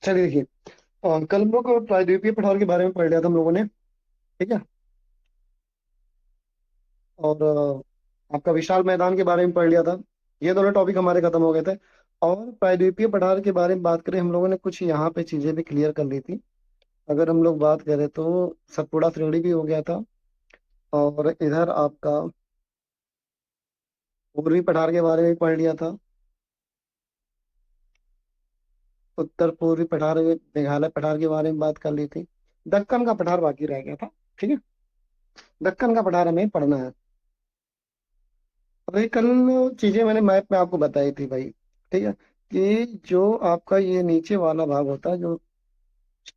चलिए देखिए, कल हम लोग प्रायद्वीपीय पठार के बारे में पढ़ लिया था हम लोगों ने। ठीक है। और आपका विशाल मैदान के बारे में पढ़ लिया था। ये दोनों टॉपिक हमारे खत्म हो गए थे। और प्रायद्वीपीय पठार के बारे में बात करें, हम लोगों ने कुछ यहाँ पे चीजें भी क्लियर कर ली थी। अगर हम लोग बात करें तो सतपुड़ा श्रेणी भी हो गया था। और इधर आपका पूर्वी पठार के बारे में पढ़ लिया था। उत्तर पूर्वी पठार, मेघालय पठार के बारे में बात कर ली थी। दक्कन का पठार बाकी रह गया था। ठीक है। दक्कन का पठार हमें पढ़ना है। अभी कल चीजें मैंने मैप में आपको बताई थी भाई। ठीक है। कि जो आपका ये नीचे वाला भाग होता है, जो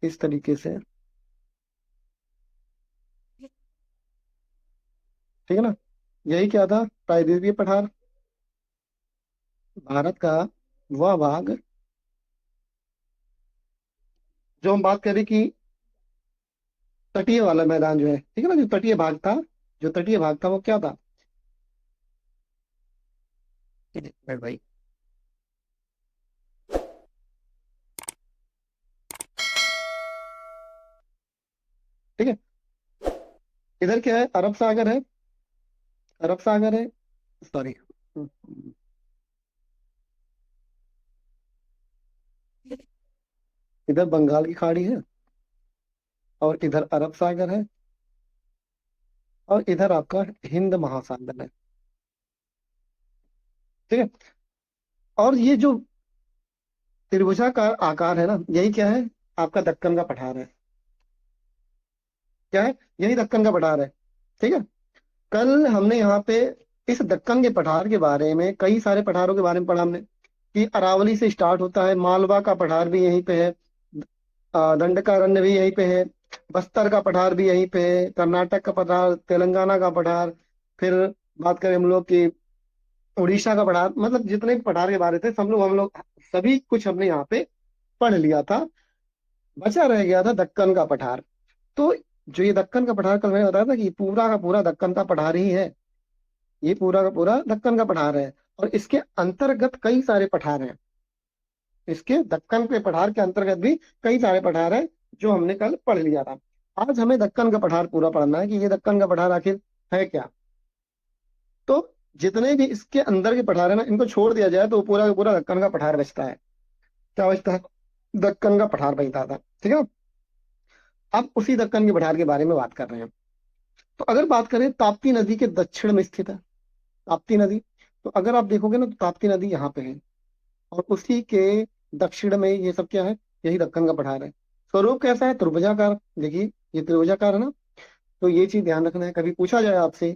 इस तरीके से, ठीक है ना, यही क्या था, प्रायद्वीपीय पठार। भारत का वह भाग जो हम बात करें कि तटीय वाला मैदान जो है, ठीक है ना, जो तटीय भाग था, जो तटीय भाग था वो क्या था। एक मिनट भाई। ठीक है। इधर क्या है, अरब सागर है। अरब सागर है। सॉरी। इधर बंगाल की खाड़ी है। और इधर अरब सागर है। और इधर आपका हिंद महासागर है। ठीक है। और ये जो त्रिभुजाकार आकार है ना, यही क्या है, आपका दक्कन का पठार है। क्या है, यही दक्कन का पठार है। ठीक है। कल हमने यहाँ पे इस दक्कन के पठार के बारे में, कई सारे पठारों के बारे में पढ़ा हमने। कि अरावली से स्टार्ट होता है, मालवा का पठार भी यहीं पे है, दंडकारण्य भी यहीं पे है, बस्तर का पठार भी यहीं पे है, कर्नाटक का पठार, तेलंगाना का पठार। फिर बात करें हम लोग की उड़ीसा का पठार, मतलब जितने भी पठार के बारे थे सब लोग, हम लोग सभी कुछ हमने यहाँ पे पढ़ लिया था। बचा रह गया था दक्कन का पठार। तो जो ये दक्कन का पठार, कल मैंने बताया था कि ये पूरा का पूरा दक्कन का पठार ही है। ये पूरा का पूरा दक्कन का पठार है। और इसके अंतर्गत कई सारे पठार हैं। इसके दक्कन के पठार के अंतर्गत भी कई सारे पठार हैं, जो हमने कल पढ़ लिया था। आज हमें दक्कन का पठार पूरा पढ़ना है कि ये दक्कन का पठार आखिर है क्या। तो जितने भी इसके अंदर के पठार है ना, इनको छोड़ दिया जाए तो पूरा का पूरा दक्कन का पठार बचता है। क्या बचता है, दक्कन का पठार बनता था। ठीक है। अब उसी दक्कन के पठार के बारे में बात कर रहे हैं। तो अगर बात करें, ताप्ती नदी के दक्षिण में स्थित है। ताप्ती नदी, तो अगर आप देखोगे ना तो ताप्ती नदी यहाँ पे है। और उसी के दक्षिण में ये सब क्या है, यही दक्कन का पठार है। स्वरूप कैसा है, त्रिभुजाकार। देखिए, ये त्रिभुजाकार है ना। तो ये चीज ध्यान रखना है, कभी पूछा जाए आपसे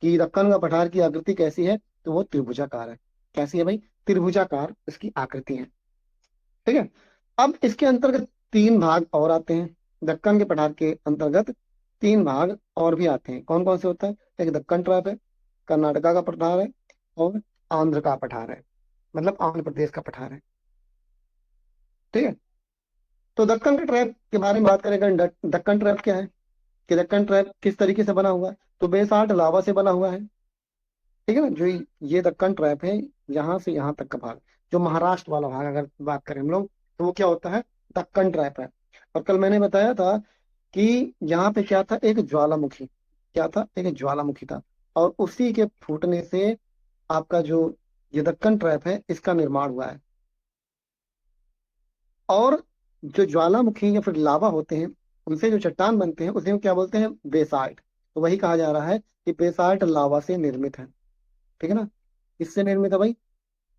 कि दक्कन का पठार की आकृति कैसी है, तो वो त्रिभुजाकार है। कैसी है भाई, त्रिभुजाकार इसकी आकृति है। ठीक है। अब इसके अंतर्गत तीन भाग और आते हैं। दक्कन के पठार के अंतर्गत तीन भाग और भी आते हैं। कौन कौन से होता है, एक दक्कन ट्रैप है, कर्नाटका का पठार है, और आंध्र का पठार है, मतलब आंध्र प्रदेश का पठार है। ठीक है। तो दक्कन के ट्रैप के बारे में बात करें, अगर दक्कन ट्रैप क्या है, कि दक्कन ट्रैप किस तरीके से बना हुआ है, तो बेसाल्ट लावा से बना हुआ है। ठीक है ना, जो ये दक्कन ट्रैप है, यहाँ से यहाँ तक का भाग, जो महाराष्ट्र वाला भाग अगर बात करें हम लोग, तो वो क्या होता है, दक्कन ट्रैप है। और कल मैंने बताया था कि यहाँ पे क्या था, एक ज्वालामुखी। क्या था, एक ज्वालामुखी था। और उसी के फूटने से आपका जो ये दक्कन ट्रैप है, इसका निर्माण हुआ है। और जो ज्वालामुखी या फिर लावा होते हैं, उनसे जो चट्टान बनते हैं, उसे क्या बोलते हैं, बेसाल्ट। तो वही कहा जा रहा है कि बेसाल्ट लावा से निर्मित है। ठीक है ना। किससे निर्मित है भाई,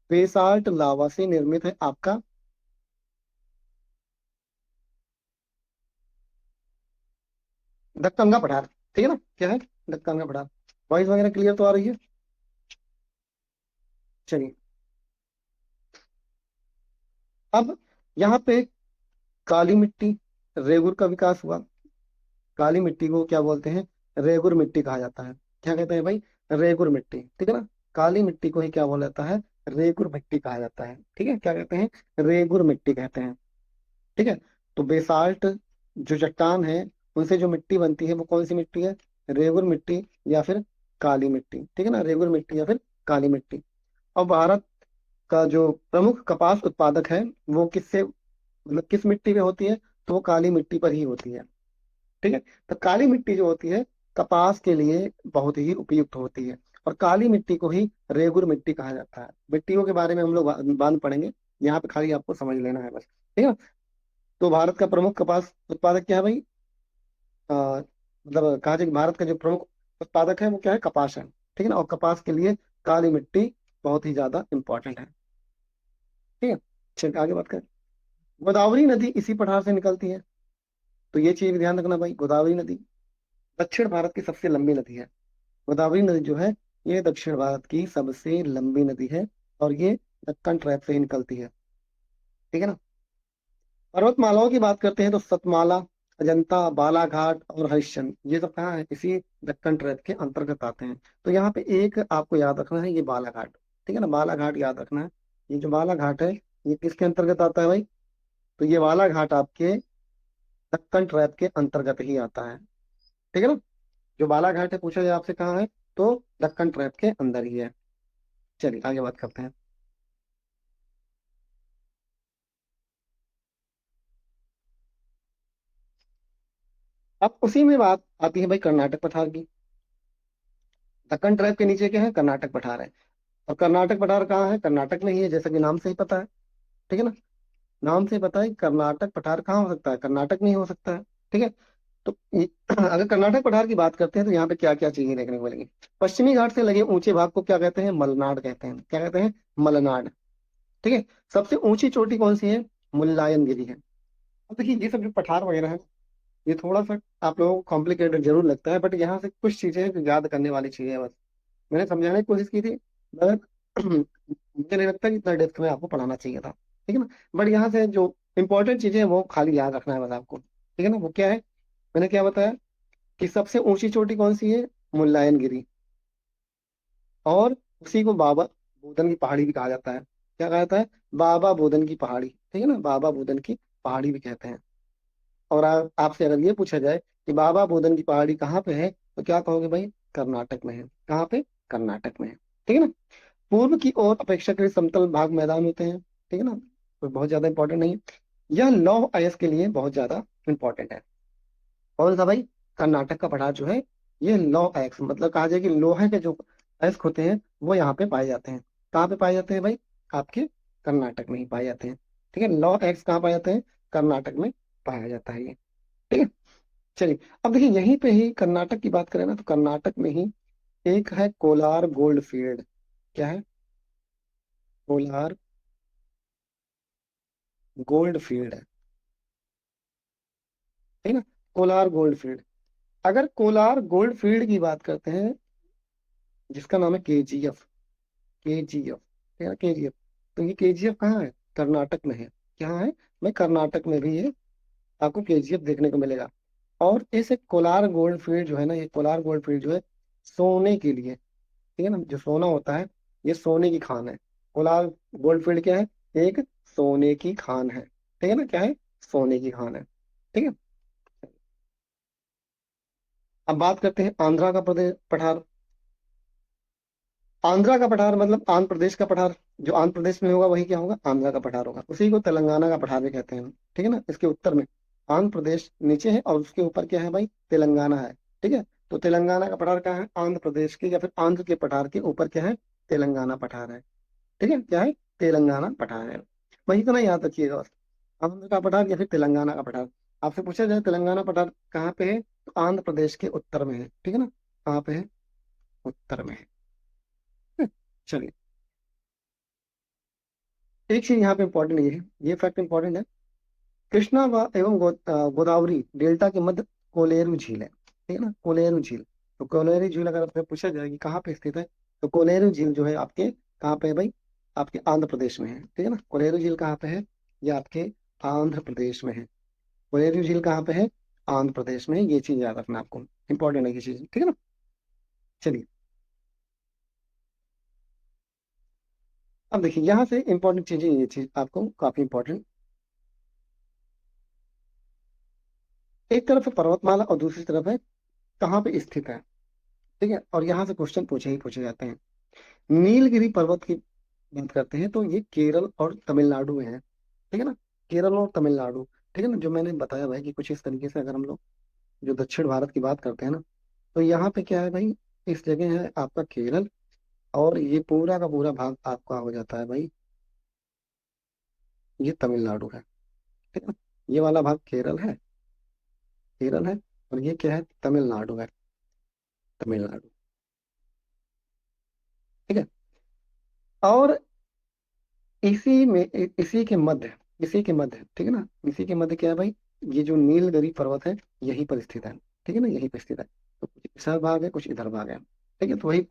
बेसाल्ट लावा से निर्मित है आपका दक्कन का पठार। ठीक है ना, क्या है, दक्कन का पठार। वॉइस वगैरह क्लियर तो आ रही है। चलिए। अब यहाँ पे काली मिट्टी, रेगुर का विकास हुआ। काली मिट्टी को क्या बोलते हैं, रेगुर मिट्टी कहा जाता है। क्या कहते हैं भाई, रेगुर मिट्टी। ठीक है ना। काली मिट्टी को ही क्या बोला जाता है, रेगुर मिट्टी कहा जाता है। ठीक है, क्या कहते हैं, रेगुर मिट्टी कहते हैं। ठीक है। तो बेसाल्ट जो चट्टान है, उनसे जो मिट्टी बनती है वो कौन सी मिट्टी है, रेगुर मिट्टी या फिर काली मिट्टी। ठीक है ना, रेगुर मिट्टी या फिर काली मिट्टी। और भारत का जो प्रमुख कपास उत्पादक है, वो किससे मतलब किस मिट्टी पे होती है, तो वो काली मिट्टी पर ही होती है। ठीक है। तो काली मिट्टी जो होती है कपास के लिए बहुत ही उपयुक्त होती है, और काली मिट्टी को ही रेगुर मिट्टी कहा जाता है। मिट्टियों के बारे में हम लोग बाद में पढ़ेंगे, यहाँ पे खाली आपको समझ लेना है बस। ठीक है। तो भारत का प्रमुख कपास उत्पादक क्या है भाई? मतलब कहा जाए कि भारत का जो प्रमुख उत्पादक है वो क्या है? कपास है। ठीक है ना। और कपास के लिए काली मिट्टी बहुत ही ज्यादा इंपॉर्टेंट है। ठीक है। चलिए आगे बात करें। गोदावरी नदी इसी पठार से निकलती है। तो ये चीज ध्यान रखना भाई, गोदावरी नदी दक्षिण भारत की सबसे लंबी नदी है। गोदावरी नदी जो है ये दक्षिण भारत की सबसे लंबी नदी है, और ये दक्कन ट्रैप से ही निकलती है। ठीक है ना। पर्वतमालाओं की बात करते हैं तो सतमाला, अजंता, बालाघाट और हरिश्चंद्र ये सब कहाँ है? इसी दक्कन ट्रैप के अंतर्गत आते हैं। तो यहाँ पे एक आपको याद रखना है, ये बालाघाट। ठीक है ना, बालाघाट याद रखना है। ये जो बालाघाट है ये किसके अंतर्गत आता है भाई? तो ये बालाघाट आपके दक्कन ट्रैप के अंतर्गत ही आता है। ठीक है ना। जो बालाघाट है पूछा जाए आपसे कहाँ है, तो दक्कन ट्रैप के अंदर ही है। चलिए आगे बात करते हैं। अब उसी में बात आती है भाई कर्नाटक पठार की। दक्कन ट्रैप के नीचे क्या है? कर्नाटक पठार है। और कर्नाटक पठार कहाँ है? कर्नाटक में ही है, जैसा कि नाम से ही पता है। ठीक है ना। नाम से ही पता है कि कर्नाटक पठार कहाँ हो सकता है? कर्नाटक में ही हो सकता है। ठीक है। तो अगर कर्नाटक पठार की बात करते हैं तो यहाँ पे क्या क्या चीजें देखने को मिलेंगी? पश्चिमी घाट से लगे ऊंचे भाग को क्या कहते हैं? मलनाड कहते हैं। क्या कहते हैं? मलनाड। ठीक है। सबसे ऊंची चोटी कौन सी है? मुल्लायन गिरी है। अब देखिए ये सब जो पठार वगैरह है ये थोड़ा सा आप लोगों को कॉम्प्लिकेटेड जरूर लगता है, बट यहाँ से कुछ चीजें हैं जो याद करने वाली चीजें हैं बस। मैंने समझाने की कोशिश की थी, मगर मुझे नहीं लगता कि इतना डेप्थ में आपको पढ़ाना चाहिए था। ठीक है ना। बट यहाँ से जो इंपॉर्टेंट चीजें हैं वो खाली याद रखना है बस आपको। ठीक है ना। वो क्या है? मैंने क्या बताया कि सबसे ऊंची चोटी कौन सी है? मुल्लायन गिरी। और उसी को बाबा बोदन की पहाड़ी भी कहा जाता है। क्या कहा जाता है? बाबा बोदन की पहाड़ी। ठीक है ना, बाबा बोदन की पहाड़ी भी कहते हैं। और आपसे अगर ये पूछा जाए कि बाबा बोदन की पहाड़ी कहाँ पे है, तो क्या कहोगे भाई? कर्नाटक में है। कहाँ पे? कर्नाटक में है। ठीक है ना। पूर्व की ओर अपेक्षाकृत समतल भाग मैदान होते हैं। ठीक है ना। तो बहुत ज्यादा इंपॉर्टेंट नहीं है। यह लौह अयस्क के लिए बहुत ज्यादा इंपॉर्टेंट है। कौन सा भाई? कर्नाटक का पठार जो है ये लौह अयस्क, मतलब कहा जाए कि लोहे के जो अयस्क होते हैं वो यहाँ पे पाए जाते हैं। कहाँ पे पाए जाते हैं भाई? आपके कर्नाटक में ही पाए जाते हैं। ठीक है। लौह अयस्क कहाँ पाए जाते हैं? कर्नाटक में पाया जाता है ये। ठीक है। चलिए अब देखिए यहीं पे ही कर्नाटक की बात करें ना, तो कर्नाटक में ही एक है कोलार गोल्ड फील्ड। क्या है? कोलार गोल्ड फील्ड है। ठीक है ना। Kolar gold field. अगर कोलार गोल्ड फील्ड की बात करते हैं, जिसका नाम है केजीएफ। केजीएफ। ठीक है ना, केजीएफ। तो ये केजीएफ कहाँ है? कर्नाटक में है। क्या है? मैं कर्नाटक में भी ये आपको केजीएफ देखने को मिलेगा। और इस कोलार गोल्ड फील्ड जो है ना, ये कोलार गोल्ड फील्ड जो है सोने के लिए, ठीक है ना, जो सोना होता है ये सोने की खान है। कोलार गोल्ड फील्ड क्या है? एक सोने की खान है। ठीक है ना। क्या है? सोने की खान है। ठीक है। अब बात करते हैं आंध्रा का प्रदेश पठार। आंध्रा का पठार मतलब आंध्र प्रदेश का पठार। जो आंध्र प्रदेश में होगा वही क्या होगा? आंध्रा का पठार होगा। उसी को तेलंगाना का पठार भी कहते हैं। ठीक है ना। इसके उत्तर में आंध्र प्रदेश नीचे है, और उसके ऊपर क्या है भाई? तेलंगाना है। ठीक है। तो तेलंगाना का पठार कहाँ है? आंध्र प्रदेश के या फिर आंध्र के पठार के ऊपर क्या है? तेलंगाना पठार है। ठीक है। क्या है? तेलंगाना पठार है। वही तो ना, याद रखिएगा बस। आंध्र का पठार या फिर तेलंगाना का पठार। आपसे पूछा जाए तेलंगाना पठार कहाँ पे है, तो आंध्र प्रदेश के उत्तर में है। ठीक है ना। कहाँ पे है? उत्तर में है। चलिए एक चीज यहाँ पे इंपॉर्टेंट ये है, ये फैक्ट इंपॉर्टेंट है। कृष्णा व एवं गोदावरी डेल्टा के मध्य कोलेरू झील है। ठीक है ना, कोलेरू झील। तो कोलेरू झील अगर आपसे पूछा जाए कि कहाँ पे स्थित है, तो कोलेरू झील जो है आपके कहाँ पे है भाई? आपके आंध्र प्रदेश में है। ठीक है ना। कोलेरू झील कहाँ पे है? ये आपके आंध्र प्रदेश में है। कोलेरू झील कहाँ पे है? आंध्र प्रदेश में है। ये चीज याद रखना आपको, इंपॉर्टेंट है ये चीज। ठीक है ना। चलिए अब देखिए यहाँ से इंपॉर्टेंट चीजें, ये चीज आपको काफी इंपॉर्टेंट। एक तरफ है पर्वतमाला और दूसरी तरफ है कहाँ पे स्थित है। ठीक है। और यहाँ से क्वेश्चन पूछे ही पूछे जाते हैं। नीलगिरी पर्वत की बात करते हैं तो ये केरल और तमिलनाडु में है। ठीक है ना। केरल और तमिलनाडु। ठीक है ना, जो मैंने बताया भाई कि कुछ इस तरीके से अगर हम लोग जो दक्षिण भारत की बात करते हैं ना, तो यहाँ पे क्या है भाई, इस जगह है आपका केरल, और ये पूरा का पूरा भाग आपका हो जाता है भाई, ये तमिलनाडु है। ठीक है, ये वाला भाग केरल है, केरल है, और ये क्या है, तमिलनाडु है, तमिलनाडु। ठीक है, और इसी में इसी के मध्य, ठीक है ना, इसी के मध्य क्या है भाई, ये जो नीलगिरी पर्वत है, यहीं पर स्थित है। ठीक है ना, यहीं पर स्थित है। तो कुछ इधर भाग है, कुछ इधर भाग है। ठीक है, तो वही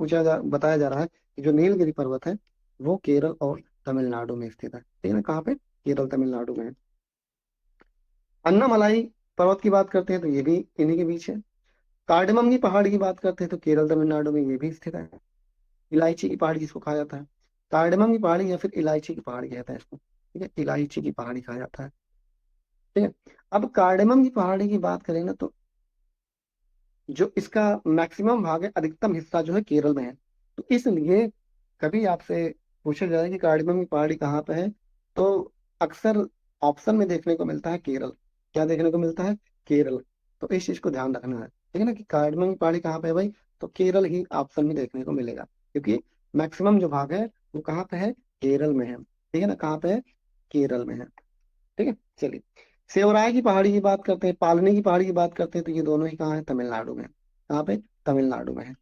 बताया जा रहा है कि जो नीलगिरी पर्वत है वो केरल और तमिलनाडु में स्थित है। ठीक है ना, कहाँ पे, केरल तमिलनाडु में है। अन्नामलाई पर्वत की बात करते हैं तो ये भी इन्हीं के बीच है। कार्डमम की पहाड़ की बात करते हैं तो केरल तमिलनाडु में ये भी स्थित है। इलायची की पहाड़ी जिसको कहा जाता है, कार्डमम की पहाड़ी या फिर इलायची की पहाड़ी कहते हैं इसको। ठीक है, इलायची की पहाड़ी कहा जाता है। ठीक है, अब कार्डमम की पहाड़ी की बात करें ना, तो जो इसका मैक्सिमम भाग है, अधिकतम हिस्सा जो है केरल में है। तो इसलिए कभी आपसे पूछा जाए कि कार्डमम की पहाड़ी कहाँ पे है, तो अक्सर ऑप्शन में देखने को मिलता है केरल। क्या देखने को मिलता है, केरल। तो इस चीज को ध्यान रखना है, ठीक है ना, कि कार्डमम की पहाड़ी कहाँ पे है भाई, तो केरल ही ऑप्शन में देखने को मिलेगा, क्योंकि मैक्सिमम जो भाग है वो कहाँ पे है, केरल में है। ठीक है ना, कहाँ पे है, केरल में है। ठीक है, चलिए। सेवराय की पहाड़ी की बात करते हैं, पालनी की पहाड़ी की बात करते हैं, तो ये दोनों ही कहाँ है, तमिलनाडु में। कहाँ पे, तमिलनाडु में है।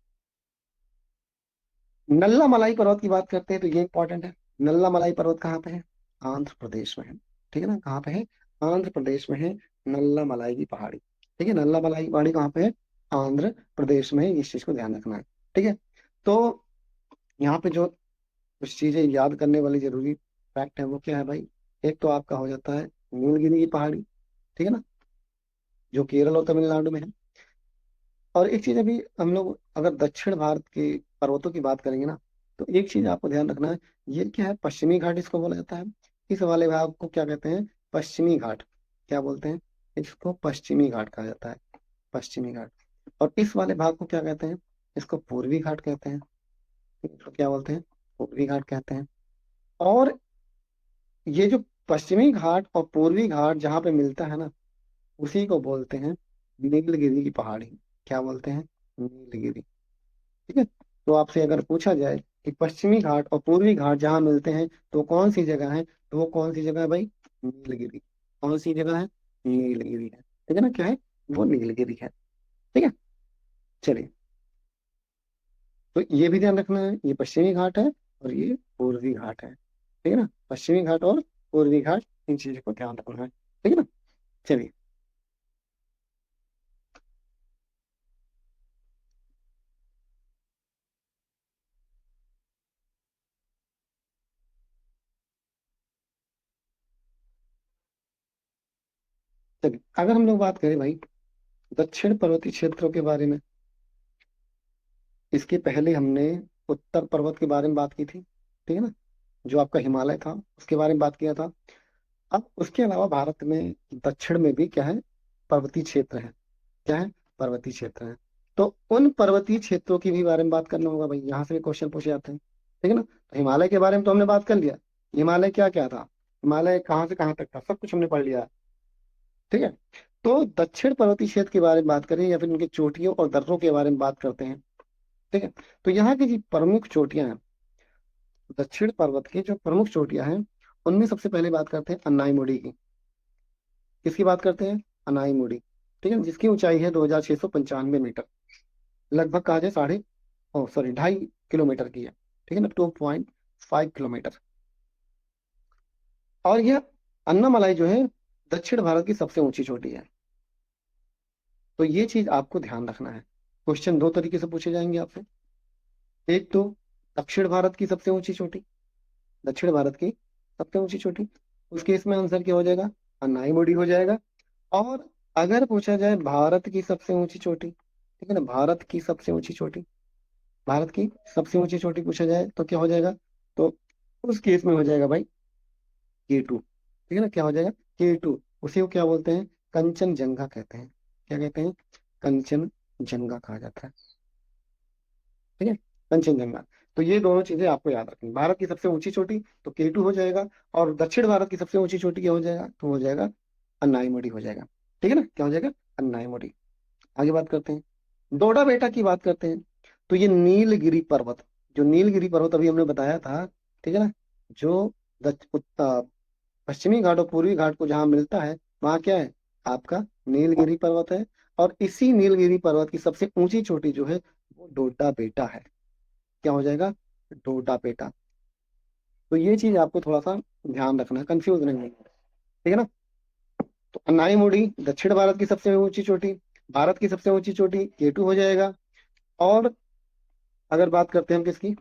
नल्ला मलाई पर्वत की बात करते हैं तो ये इंपॉर्टेंट है। नल्ला मलाई पर्वत कहाँ पे है, आंध्र प्रदेश में है। ठीक है ना, कहाँ पे है, आंध्र प्रदेश में है नल्ला मलाई की पहाड़ी। ठीक है, नल्ला मलाई की पहाड़ी कहाँ पे है, आंध्र प्रदेश में है। इस चीज को ध्यान रखना है। ठीक है, तो यहाँ पे जो कुछ चीजें याद करने वाली जरूरी फैक्ट है वो क्या है भाई, एक तो आपका हो जाता है नीलगिरी की पहाड़ी। ठीक है ना, जो केरल और तमिलनाडु में है। और एक चीज अभी हम लोग अगर दक्षिण भारत के पर्वतों की बात करेंगे ना, तो एक चीज आपको ध्यान रखना है, ये क्या है, पश्चिमी घाट इसको बोला जाता है। इस वाले भाग को क्या कहते हैं, पश्चिमी घाट। क्या बोलते हैं, इसको पश्चिमी घाट कहा जाता है, पश्चिमी घाट। और इस वाले भाग को क्या कहते हैं, इसको पूर्वी घाट कहते हैं। इसको क्या बोलते हैं, पूर्वी घाट कहते हैं। और ये जो पश्चिमी घाट और पूर्वी घाट जहाँ पे मिलता है ना, उसी को बोलते हैं नीलगिरी की पहाड़ी। क्या बोलते हैं, नीलगिरी। ठीक है, तो आपसे अगर पूछा जाए कि पश्चिमी घाट और पूर्वी घाट जहाँ मिलते हैं तो कौन सी जगह है, तो वो कौन सी जगह है भाई, नीलगिरी। कौन सी जगह है, नीलगिरी है। ठीक है ना, क्या है, वो नीलगिरी है। ठीक है, चलिए। तो ये भी ध्यान रखना है, ये पश्चिमी घाट है और ये पूर्वी घाट है। ठीक है ना, पश्चिमी घाट और पूर्वी घाट, इन चीजों को ध्यान रखना है। ठीक है ना, चलिए। चलिए, अगर हम लोग बात करें भाई दक्षिण पर्वतीय क्षेत्रों के बारे में, इसके पहले हमने उत्तर पर्वत के बारे में बात की थी। ठीक है ना, जो आपका हिमालय था उसके बारे में बात किया था। अब उसके अलावा भारत में दक्षिण में भी क्या है, पर्वतीय क्षेत्र है। क्या है, पर्वतीय क्षेत्र है। तो उन पर्वतीय क्षेत्रों की भी बारे में बात करना होगा भाई, यहाँ से भी क्वेश्चन पूछे जाते हैं। ठीक है ना, तो हिमालय के बारे में तो हमने बात कर लिया। हिमालय क्या क्या था, हिमालय कहाँ से कहाँ तक था, सब कुछ हमने पढ़ लिया। ठीक है, तो दक्षिण पर्वतीय क्षेत्र के बारे में बात करें या फिर उनकी चोटियों और दर्रों के बारे में बात करते हैं। ठीक है, तो यहाँ की जो प्रमुख चोटियां हैं, दक्षिण पर्वत की जो प्रमुख चोटियां हैं, उनमें सबसे पहले बात करते हैं अनाईमुड़ी की। किसकी बात करते हैं, अनाईमुड़ी। ठीक है, जिसकी ऊंचाई है 2695 मीटर, लगभग कहा जाए साढ़े, ओ सॉरी, 2.5 किलोमीटर की है। ठीक है ना, 2.5 किलोमीटर। और यह अन्नामलाई जो है दक्षिण भारत की सबसे ऊंची चोटी है। तो ये चीज आपको ध्यान रखना है। क्वेश्चन दो तरीके से पूछे जाएंगे आपसे। एक तो दक्षिण भारत की सबसे ऊंची चोटी, दक्षिण भारत की सबसे ऊंची चोटी, उस केस में आंसर क्या हो जाएगा, अनाईमुड़ी हो जाएगा। और अगर पूछा जाए भारत की सबसे ऊंची चोटी, ठीक है ना, भारत की सबसे ऊंची चोटी, भारत की सबसे ऊंची चोटी पूछा जाए तो क्या हो जाएगा, तो उस केस में हो जाएगा भाई K2। ठीक है ना, क्या हो जाएगा, K2। उसी को क्या बोलते हैं, कंचनजंगा कहते हैं। क्या कहते हैं, कंचनजंगा कहा जाता है। ठीक है, कंचनजंगा। तो ये दोनों चीजें आपको याद रखनी। भारत की सबसे ऊंची चोटी तो K2 हो जाएगा, और दक्षिण भारत की सबसे ऊंची चोटी क्या हो जाएगा, तो हो जाएगा अन्नाईमोडी हो जाएगा। ठीक है ना, क्या हो जाएगा, अन्नाईमोडी। आगे बात करते हैं, डोडा बेटा की बात करते हैं। तो ये नीलगिरी पर्वत, जो नीलगिरी पर्वत अभी हमने बताया था, ठीक है ना, जो पश्चिमी घाट और पूर्वी घाट को जहाँ मिलता है, वहाँ क्या है, आपका नीलगिरी पर्वत है। और इसी नीलगिरी पर्वत की सबसे ऊंची चोटी जो है वो डोडा बेटा है। क्या हो जाएगा, डोडा बेटा। तो ये चीज आपको थोड़ा सा ध्यान रखना है, कंफ्यूज नहीं होना, ठीक है ना। तो अन्नाई मोडी दक्षिण भारत की सबसे ऊंची चोटी, भारत की सबसे ऊंची चोटी K2 हो जाएगा। और अगर बात करते हैं हम किसकी,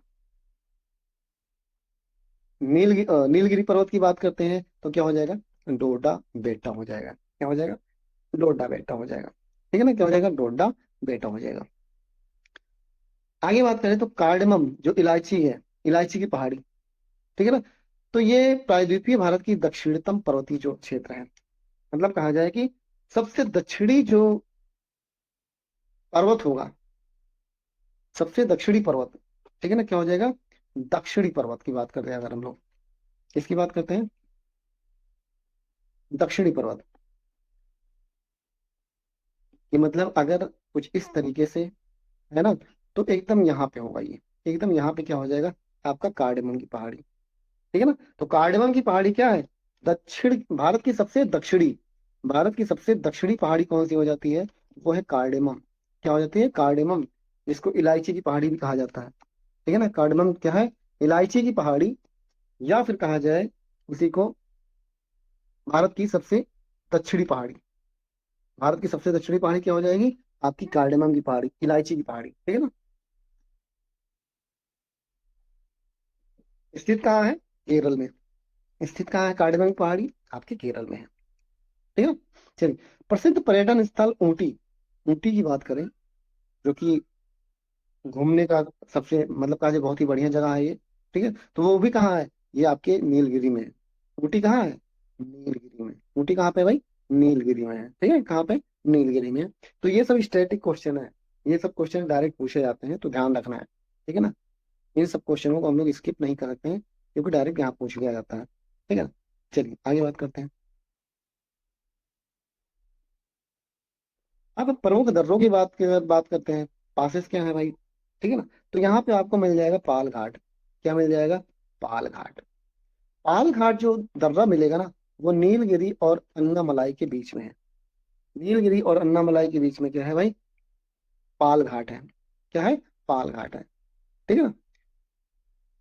नीलगिरी पर्वत की बात करते हैं, तो क्या हो जाएगा, डोडा बेटा हो जाएगा। क्या हो जाएगा, डोडा बेटा हो जाएगा। ठीक है ना, क्या हो जाएगा, डोडा बेटा हो जाएगा। आगे बात करें तो कार्डमम जो इलायची है, इलायची की पहाड़ी, ठीक है ना, तो ये प्रायद्वीपीय भारत की दक्षिणतम पर्वतीय जो क्षेत्र है, मतलब कहा जाए कि सबसे दक्षिणी जो पर्वत होगा, सबसे दक्षिणी पर्वत, ठीक है ना, क्या हो जाएगा, दक्षिणी पर्वत की बात करते हैं अगर हम लोग, किसकी बात करते हैं, दक्षिणी पर्वत। कि मतलब अगर कुछ इस तरीके से है ना, तो एकदम यहाँ पे होगा ये, एकदम यहाँ पे क्या हो जाएगा, आपका कार्डेमम की पहाड़ी। ठीक है ना, तो कार्डेमम की पहाड़ी क्या है, दक्षिण भारत की सबसे दक्षिणी, भारत की सबसे दक्षिणी पहाड़ी कौन सी हो जाती है, वो है कार्डेमम। क्या हो जाती है, कार्डेमम, जिसको इलायची की पहाड़ी भी कहा जाता है। ठीक है ना, कार्डेमम क्या है, इलायची की पहाड़ी, या फिर कहा जाए उसी को भारत की सबसे दक्षिणी पहाड़ी। भारत की सबसे दक्षिणी पहाड़ी क्या हो जाएगी, आपकी कार्डेमम की पहाड़ी, इलायची की पहाड़ी। ठीक है ना, स्थित कहाँ है, केरल में। स्थित कहाँ है कार्डेमम की पहाड़ी, आपके केरल में है। ठीक है ना, चलिए, प्रसिद्ध पर्यटन स्थल ऊटी, ऊटी की बात करें, जो कि घूमने का सबसे मतलब कहा जाए बहुत ही बढ़िया जगह है ये। ठीक है, तो वो भी कहाँ है, ये आपके नीलगिरी में है। ऊटी कहाँ है, नीलगिरी में। ऊटी कहाँ पे है भाई, नीलगिरी में है। ठीक है, कहाँ पे, नीलगिरी में है। तो ये सब स्टैटिक क्वेश्चन है, ये सब क्वेश्चन डायरेक्ट पूछे जाते हैं, तो ध्यान रखना है। ठीक है ना, इन सब क्वेश्चनों को हम लोग स्किप नहीं करते हैं, क्योंकि डायरेक्ट यहाँ पूछ लिया जाता है। ठीक है, चलिए आगे बात करते हैं। अब प्रमुख दर्रों की बात करते हैं, पासेस क्या है भाई। ठीक है ना, तो यहाँ पे आपको मिल जाएगा पाल घाट। क्या मिल जाएगा, पाल घाट। पाल घाट जो दर्रा मिलेगा ना, वो नीलगिरी और अन्नामलाई के बीच में है। नीलगिरी और अन्नामलाई के बीच में क्या है भाई, पाल घाट है। क्या है, पाल घाट है। ठीक है ना,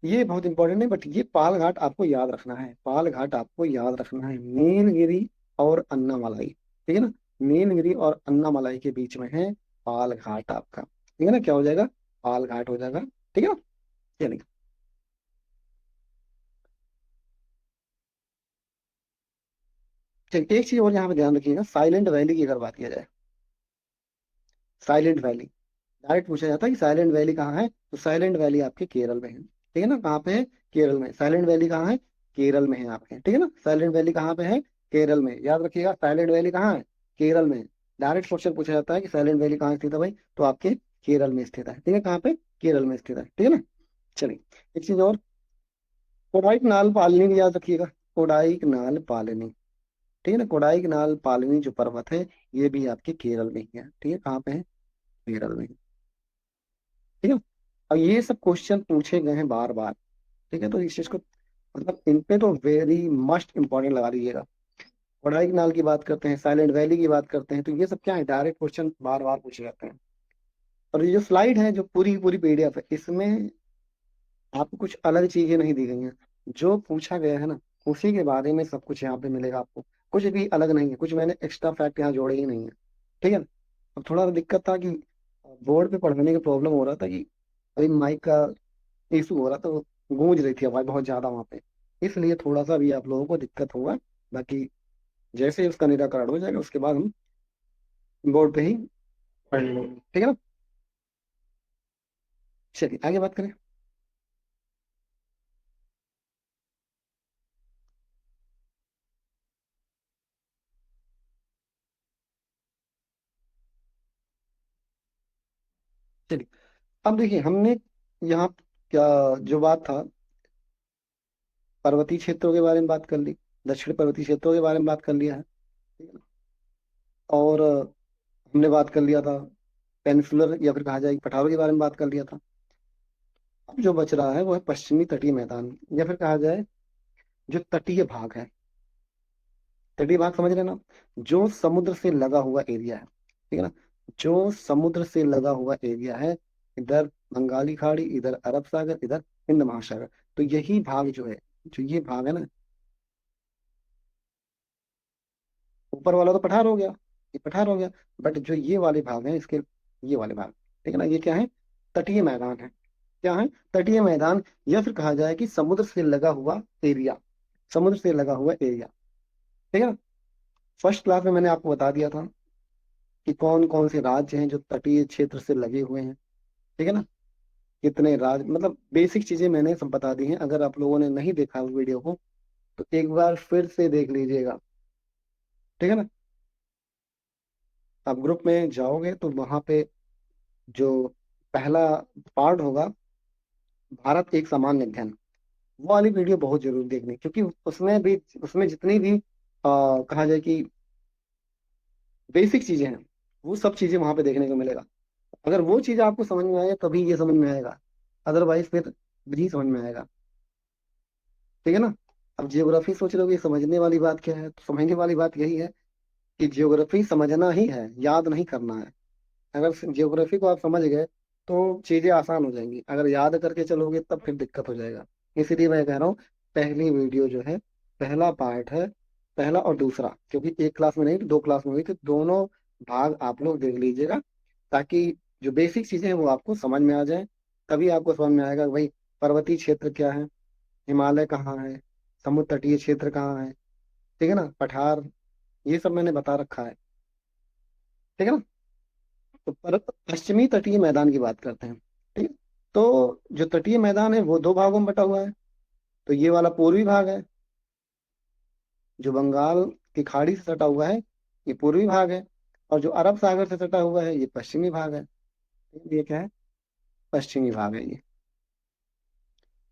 ये बहुत इंपॉर्टेंट है, बट ये पाल घाट आपको याद रखना है, पाल घाट आपको याद रखना है, नीलगिरी और अन्नामलाई। ठीक है ना, नीलगिरी और अन्नामलाई के बीच में है पाल घाट आपका। ठीक है ना, क्या हो जाएगा, पाल घाट हो जाएगा। ठीक है ना, चलिए, चलिए एक चीज और यहाँ पे ध्यान रखिएगा, साइलेंट वैली की अगर बात किया जाए, साइलेंट वैली, डायरेक्ट पूछा जाता है कि साइलेंट वैली कहाँ है, तो साइलेंट वैली आपके केरल में है। ठीक है ना, कहाँ पे है, केरल में। साइलेंट वैली कहाँ है, केरल में है आपके। ठीक है ना, साइलेंट वैली कहाँ पे है, केरल में। याद रखिएगा, साइलेंट वैली कहाँ है, केरल में। डायरेक्ट क्वेश्चन पूछा जाता है कि साइलेंट वैली कहाँ स्थित है भाई, तो आपके केरल में स्थित है। ठीक है, कहाँ पे, केरल में स्थित है। ठीक है ना, चलिए, एक चीज और, कोडाइक नाल पालनी की याद रखिएगा, कोडाइक नाल पालनी। ठीक है ना, कोडाइक नाल पालनी जो पर्वत है, ये भी आपके केरल में ही है। ठीक है, कहाँ पे है, केरल में। ठीक है, अब ये सब क्वेश्चन पूछे गए हैं बार बार। ठीक है, तो इस चीज को मतलब इन पे तो वेरी मस्ट इंपॉर्टेंट लगा दीजिएगा। कोडाई कनाल की बात करते हैं, साइलेंट वैली की बात करते हैं, तो ये सब क्या है, डायरेक्ट क्वेश्चन बार बार पूछे जाते हैं। और ये जो स्लाइड है, जो पूरी पूरी PDF है, इसमें आपको कुछ अलग चीजें नहीं दी गई हैं। जो पूछा गया है ना, उसी के बारे में सब कुछ यहाँ पे मिलेगा आपको, कुछ भी अलग नहीं है, कुछ मैंने एक्स्ट्रा फैक्ट यहाँ जोड़े ही नहीं है। ठीक है, अब थोड़ा सा दिक्कत था कि बोर्ड पे पढ़ने का प्रॉब्लम हो रहा था कि अभी माइक का इशू हो रहा था, तो गूंज रही थी आवाज बहुत ज्यादा वहां पे, इसलिए थोड़ा सा भी आप लोगों को दिक्कत होगा। बाकी जैसे ही उसका निराकरण हो जाएगा, उसके बाद हम बोर्ड पे ही पढ़ लेंगे। ठीक है ना, चलिए आगे बात करें। चलिए, अब देखिए हमने यहाँ क्या जो बात था, पर्वतीय क्षेत्रों के बारे में बात कर ली, दक्षिण पर्वतीय क्षेत्रों के बारे में बात कर लिया है, ठीक है? और हमने बात कर लिया था पेनिनसुलर या फिर कहा जाए पठारों के बारे में बात कर लिया था। अब जो बच रहा है वो है पश्चिमी तटीय मैदान, या फिर कहा जाए जो तटीय भाग है। तटीय भाग समझ रहे हैं ना, जो समुद्र से लगा हुआ एरिया है, ठीक है ना, जो समुद्र से लगा हुआ एरिया है, इधर बंगाली खाड़ी, इधर अरब सागर, इधर हिंद महासागर। तो यही भाग जो है, जो ये भाग है ना, ऊपर वाला तो पठार हो गया, ये पठार हो गया, बट जो ये वाले भाग हैं इसके, ये वाले भाग, ठीक है ना, ये क्या है, तटीय मैदान है। क्या है, तटीय मैदान, या फिर कहा जाए कि समुद्र से लगा हुआ एरिया, समुद्र से लगा हुआ एरिया, ठीक है ना। फर्स्ट क्लास में मैंने आपको बता दिया था कि कौन कौन से राज्य हैं जो तटीय क्षेत्र से लगे हुए हैं, ठीक है ना, कितने राज्य, मतलब बेसिक चीजें मैंने सब बता दी हैं। अगर आप लोगों ने नहीं देखा उस वीडियो को तो एक बार फिर से देख लीजिएगा, ठीक है ना। आप ग्रुप में जाओगे तो वहां पे जो पहला पार्ट होगा, भारत एक सामान्य अध्ययन, वो वाली वीडियो बहुत जरूर देखनी, क्योंकि उसमें भी, उसमें जितनी भी कहा जाए कि बेसिक चीजें हैं, वो सब चीजें वहां पे देखने को मिलेगा। अगर वो चीज आपको समझ में आए तभी ये समझ में आएगा, अदरवाइज फिर नहीं समझ में आएगा, ठीक है ना। अब जियोग्राफी सोच रहे हो कि समझने वाली बात क्या है, तो समझने वाली बात यही है कि जियोग्राफी समझना ही है, याद नहीं करना है। अगर जियोग्राफी को आप समझ गए तो चीजें आसान हो जाएंगी, अगर याद करके चलोगे तब फिर दिक्कत हो जाएगा। इसीलिए मैं कह रहा हूँ पहली वीडियो जो है, पहला पार्ट है, पहला और दूसरा, क्योंकि एक क्लास में नहीं दो क्लास में हुई, तो दोनों भाग आप लोग देख लीजिएगा, ताकि जो बेसिक चीजें हैं वो आपको समझ में आ जाए। तभी आपको समझ में आएगा कि भाई पर्वतीय क्षेत्र क्या है, हिमालय कहाँ है, समुद्र तटीय क्षेत्र कहाँ है, ठीक है ना, पठार, ये सब मैंने बता रखा है, ठीक है ना। तो पश्चिमी तटीय मैदान की बात करते हैं, ठीक है। तो जो तटीय मैदान है वो दो भागों में बटा हुआ है। तो ये वाला पूर्वी भाग है, जो बंगाल की खाड़ी से सटा हुआ है, ये पूर्वी भाग है। और जो अरब सागर से सटा हुआ है ये पश्चिमी भाग है। ये क्या है, पश्चिमी भाग है ये।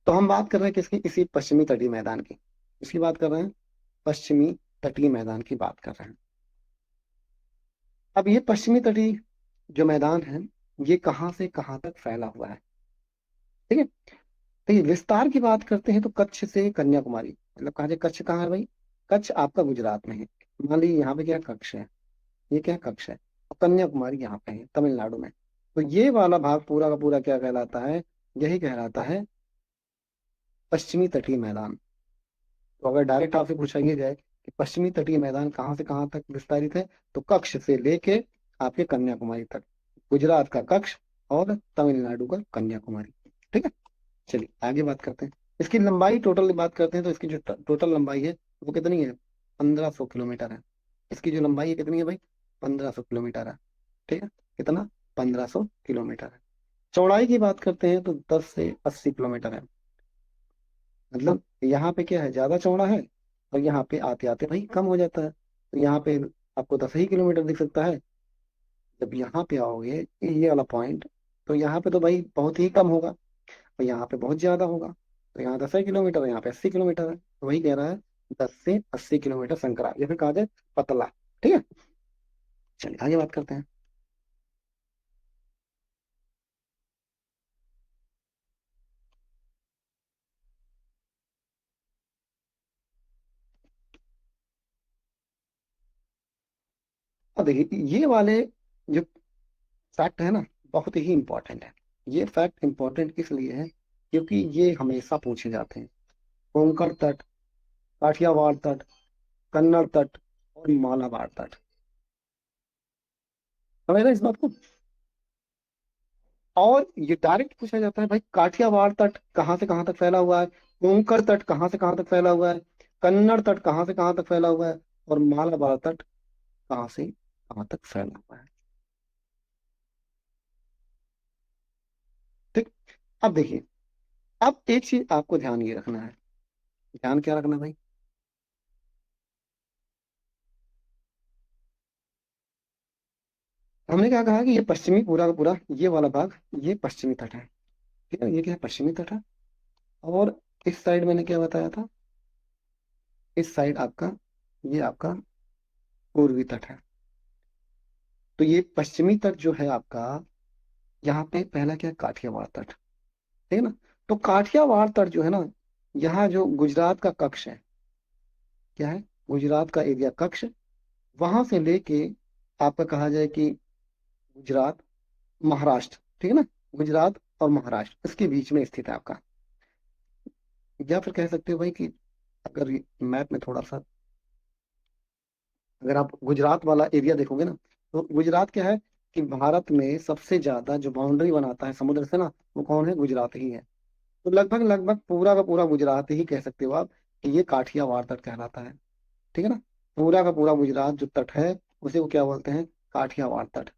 तो हम बात कर रहे हैं किसकी, इसी पश्चिमी तटीय मैदान की, इसकी बात कर रहे हैं, पश्चिमी तटीय मैदान की बात कर रहे हैं। अब ये पश्चिमी तटीय जो मैदान है, ये कहाँ से कहाँ तक फैला हुआ है, ठीक है। देखिए विस्तार की बात करते हैं तो कच्छ से कन्याकुमारी, मतलब कहा जाए कच्छ कहाँ है भाई, कच्छ आपका गुजरात में है। मान लीजिए यहाँ पे क्या कच्छ है, ये क्या कच्छ है, और कन्याकुमारी यहाँ पे है तमिलनाडु में। तो ये वाला भाग पूरा का पूरा क्या कहलाता है, यही कहलाता है पश्चिमी तटीय मैदान। तो अगर डायरेक्ट आपसे पूछा ये जाए कि पश्चिमी तटीय मैदान कहाँ से कहाँ तक विस्तारित है, तो कच्छ से लेके आपके कन्याकुमारी तक, गुजरात का कच्छ और तमिलनाडु का कन्याकुमारी, ठीक है। चलिए आगे बात करते हैं, इसकी लंबाई टोटल बात करते हैं, तो इसकी जो टोटल लंबाई है वो कितनी है, 1500 किलोमीटर है। इसकी जो लंबाई है कितनी है भाई, 1500 किलोमीटर है, ठीक है। कितना, 1500 किलोमीटर है। चौड़ाई की बात करते हैं तो 10 से 80 किलोमीटर है। मतलब यहाँ पे क्या है, ज्यादा चौड़ा है, और यहाँ पे आते आते भाई कम हो जाता है। तो यहाँ पे आपको 10 ही किलोमीटर दिख सकता है, जब यहाँ पे आओगे ये वाला पॉइंट, तो यहाँ पे तो भाई बहुत ही कम होगा, और यहाँ पे बहुत ज्यादा होगा। तो यहाँ 10 किलोमीटर, यहाँ पे 80 किलोमीटर है, तो वही कह रहा है 10 से 80 किलोमीटर संकरा, या फिर कहा जाए पतला, ठीक है। चलिए आगे बात करते हैं। अब देखिए ये वाले जो फैक्ट है ना, बहुत ही इंपॉर्टेंट है। ये फैक्ट इंपॉर्टेंट इसलिए है क्योंकि ये हमेशा पूछे जाते हैं। कोंकण तट, काठियावाड़ तट, कन्नड़ तट और मालाबार तट, समझ रहे हैं इस बात को। और ये डायरेक्ट पूछा जाता है भाई काठियावाड़ तट कहाँ से कहाँ तक फैला हुआ है, कोंकण तट कहाँ से कहाँ तक फैला हुआ है, कन्नड़ तट कहाँ से कहाँ तक फैला हुआ है, और मालाबार तट कहाँ से कहाँ तक फैला हुआ है, ठीक। अब देखिए, अब एक चीज आपको ध्यान ये रखना है, ध्यान क्या रखना है भाई, हमने क्या कहा कि ये पश्चिमी पूरा का पूरा ये वाला भाग, ये पश्चिमी तट है, ठीक है, ये क्या है, पश्चिमी तट है। और इस साइड मैंने क्या बताया था, इस साइड आपका, ये आपका पूर्वी तट है। तो ये पश्चिमी तट जो है आपका, यहाँ पे पहला क्या है, काठियावाड़ तट, ठीक है ना। तो काठियावाड़ तट जो है ना, यहाँ जो गुजरात का कक्ष है, क्या है, गुजरात का एरिया कक्ष, वहां से लेके आपका कहा जाए कि गुजरात, महाराष्ट्र, ठीक है ना, गुजरात और महाराष्ट्र इसके बीच में स्थित है आपका। या फिर कह सकते हो भाई कि अगर मैप में थोड़ा सा, अगर आप गुजरात वाला एरिया देखोगे ना, तो गुजरात क्या है कि भारत में सबसे ज्यादा जो बाउंड्री बनाता है समुद्र से ना, वो कौन है, गुजरात ही है। तो लगभग लगभग पूरा का पूरा गुजरात ही कह सकते हो आप कि ये काठियावाड़ तट कहलाता है। ठीक है ना, पूरा का पूरा गुजरात जो तट है, उसे वो क्या बोलते हैं, काठियावाड़ तट।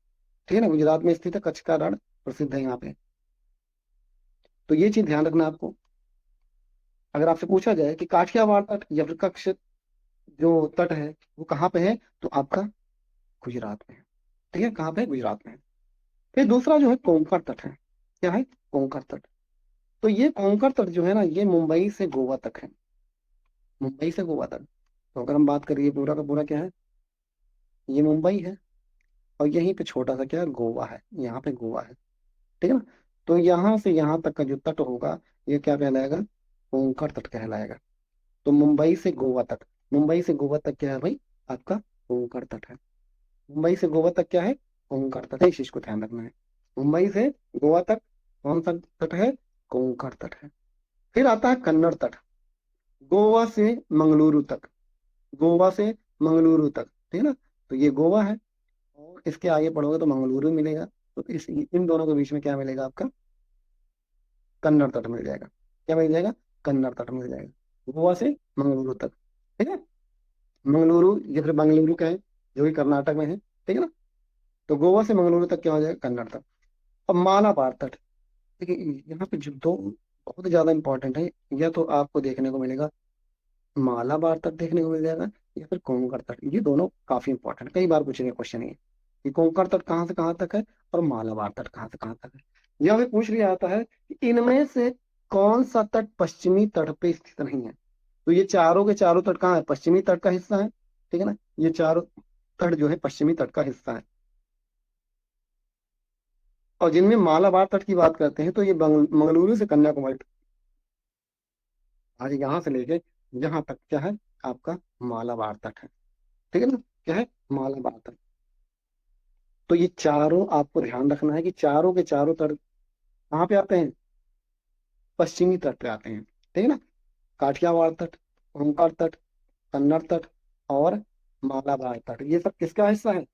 ठीक है ना, गुजरात में स्थित है, कच्छ का रण प्रसिद्ध है यहाँ पे। तो ये चीज ध्यान रखना आपको। अगर आपसे पूछा जाए कि काठियावाड़ तट या फिर कच्छ जो तट है वो कहाँ पे है, तो आपका गुजरात में है। ठीक है, कहाँ पे है, गुजरात में है। फिर दूसरा जो है कोंकण तट है। क्या है, कोंकण तट। तो ये कोंकण तट जो है ना, ये मुंबई से गोवा तक है, मुंबई से गोवा तक। तो अगर हम बात करें, ये पूरा का पूरा क्या है, ये मुंबई है, और यहीं पे छोटा सा क्या है, गोवा है, यहाँ पे गोवा है। ठीक है ना। तो यहाँ से यहाँ तक का जो तट होगा, ये क्या कहलाएगा, कोंकण तट कहलाएगा। तो मुंबई से गोवा तक, मुंबई से गोवा तक क्या है भाई, आपका कोंकण तट है। मुंबई से गोवा तक क्या है, कोंकण तट है, इस चीज को ध्यान रखना है। मुंबई से गोवा तक कौन सा तट है, कोंकण तट है। फिर आता है कन्नड़ तट, गोवा से मंगलुरु तक, गोवा से मंगलुरु तक, ठीक है ना। तो ये गोवा है, और इसके आगे पढ़ोगे तो मंगलुरु मिलेगा। तो इस इन दोनों के बीच में क्या मिलेगा आपका, कन्नड़ तट मिल जाएगा। क्या मिल जाएगा, कन्नड़ तट मिल जाएगा, गोवा से मंगलुरु तक। ठीक है, मंगलुरु या फिर बंगलुरु का है, जो कि कर्नाटक में है, ठीक है ना। तो गोवा से मंगलुरु तक क्या हो जाएगा, कन्नड़ तक। अब मालाबार तट, देखिए यहाँ पे जो दो बहुत ज्यादा इंपॉर्टेंट है, या तो आपको देखने को मिलेगा, मालाबार तट देखने को मिल जाएगा, या फिर कोंकण तट। ये दोनों काफी इंपॉर्टेंट, कई बार पूछेंगे क्वेश्चन ये कि कोंकण तट कहाँ से कहाँ तक है, और मालाबार तट कहाँ से कहाँ तक है। यह भी पूछ लिया जाता है कि इनमें से कौन सा तट पश्चिमी तट पे स्थित नहीं है। तो ये चारों के चारों तट कहाँ है, पश्चिमी तट का हिस्सा है। ठीक है ना, ये चारों तट जो है पश्चिमी तट का हिस्सा है। और जिनमें मालाबार तट की बात करते हैं, तो ये मंगलुरु से कन्याकुमारी, आज यहाँ से लेके यहाँ तक क्या है, आपका मालाबार तट है। ठीक है ना, क्या है, मालाबार तट। तो ये चारों आपको ध्यान रखना है कि चारों के चारों तट कहाँ पे आते हैं, पश्चिमी तट पे आते हैं। ठीक है ना, काठियावाड़ तट, ओमकार तट, कन्नड़ तट और मालाबार तट, ये सब किसका हिस्सा है,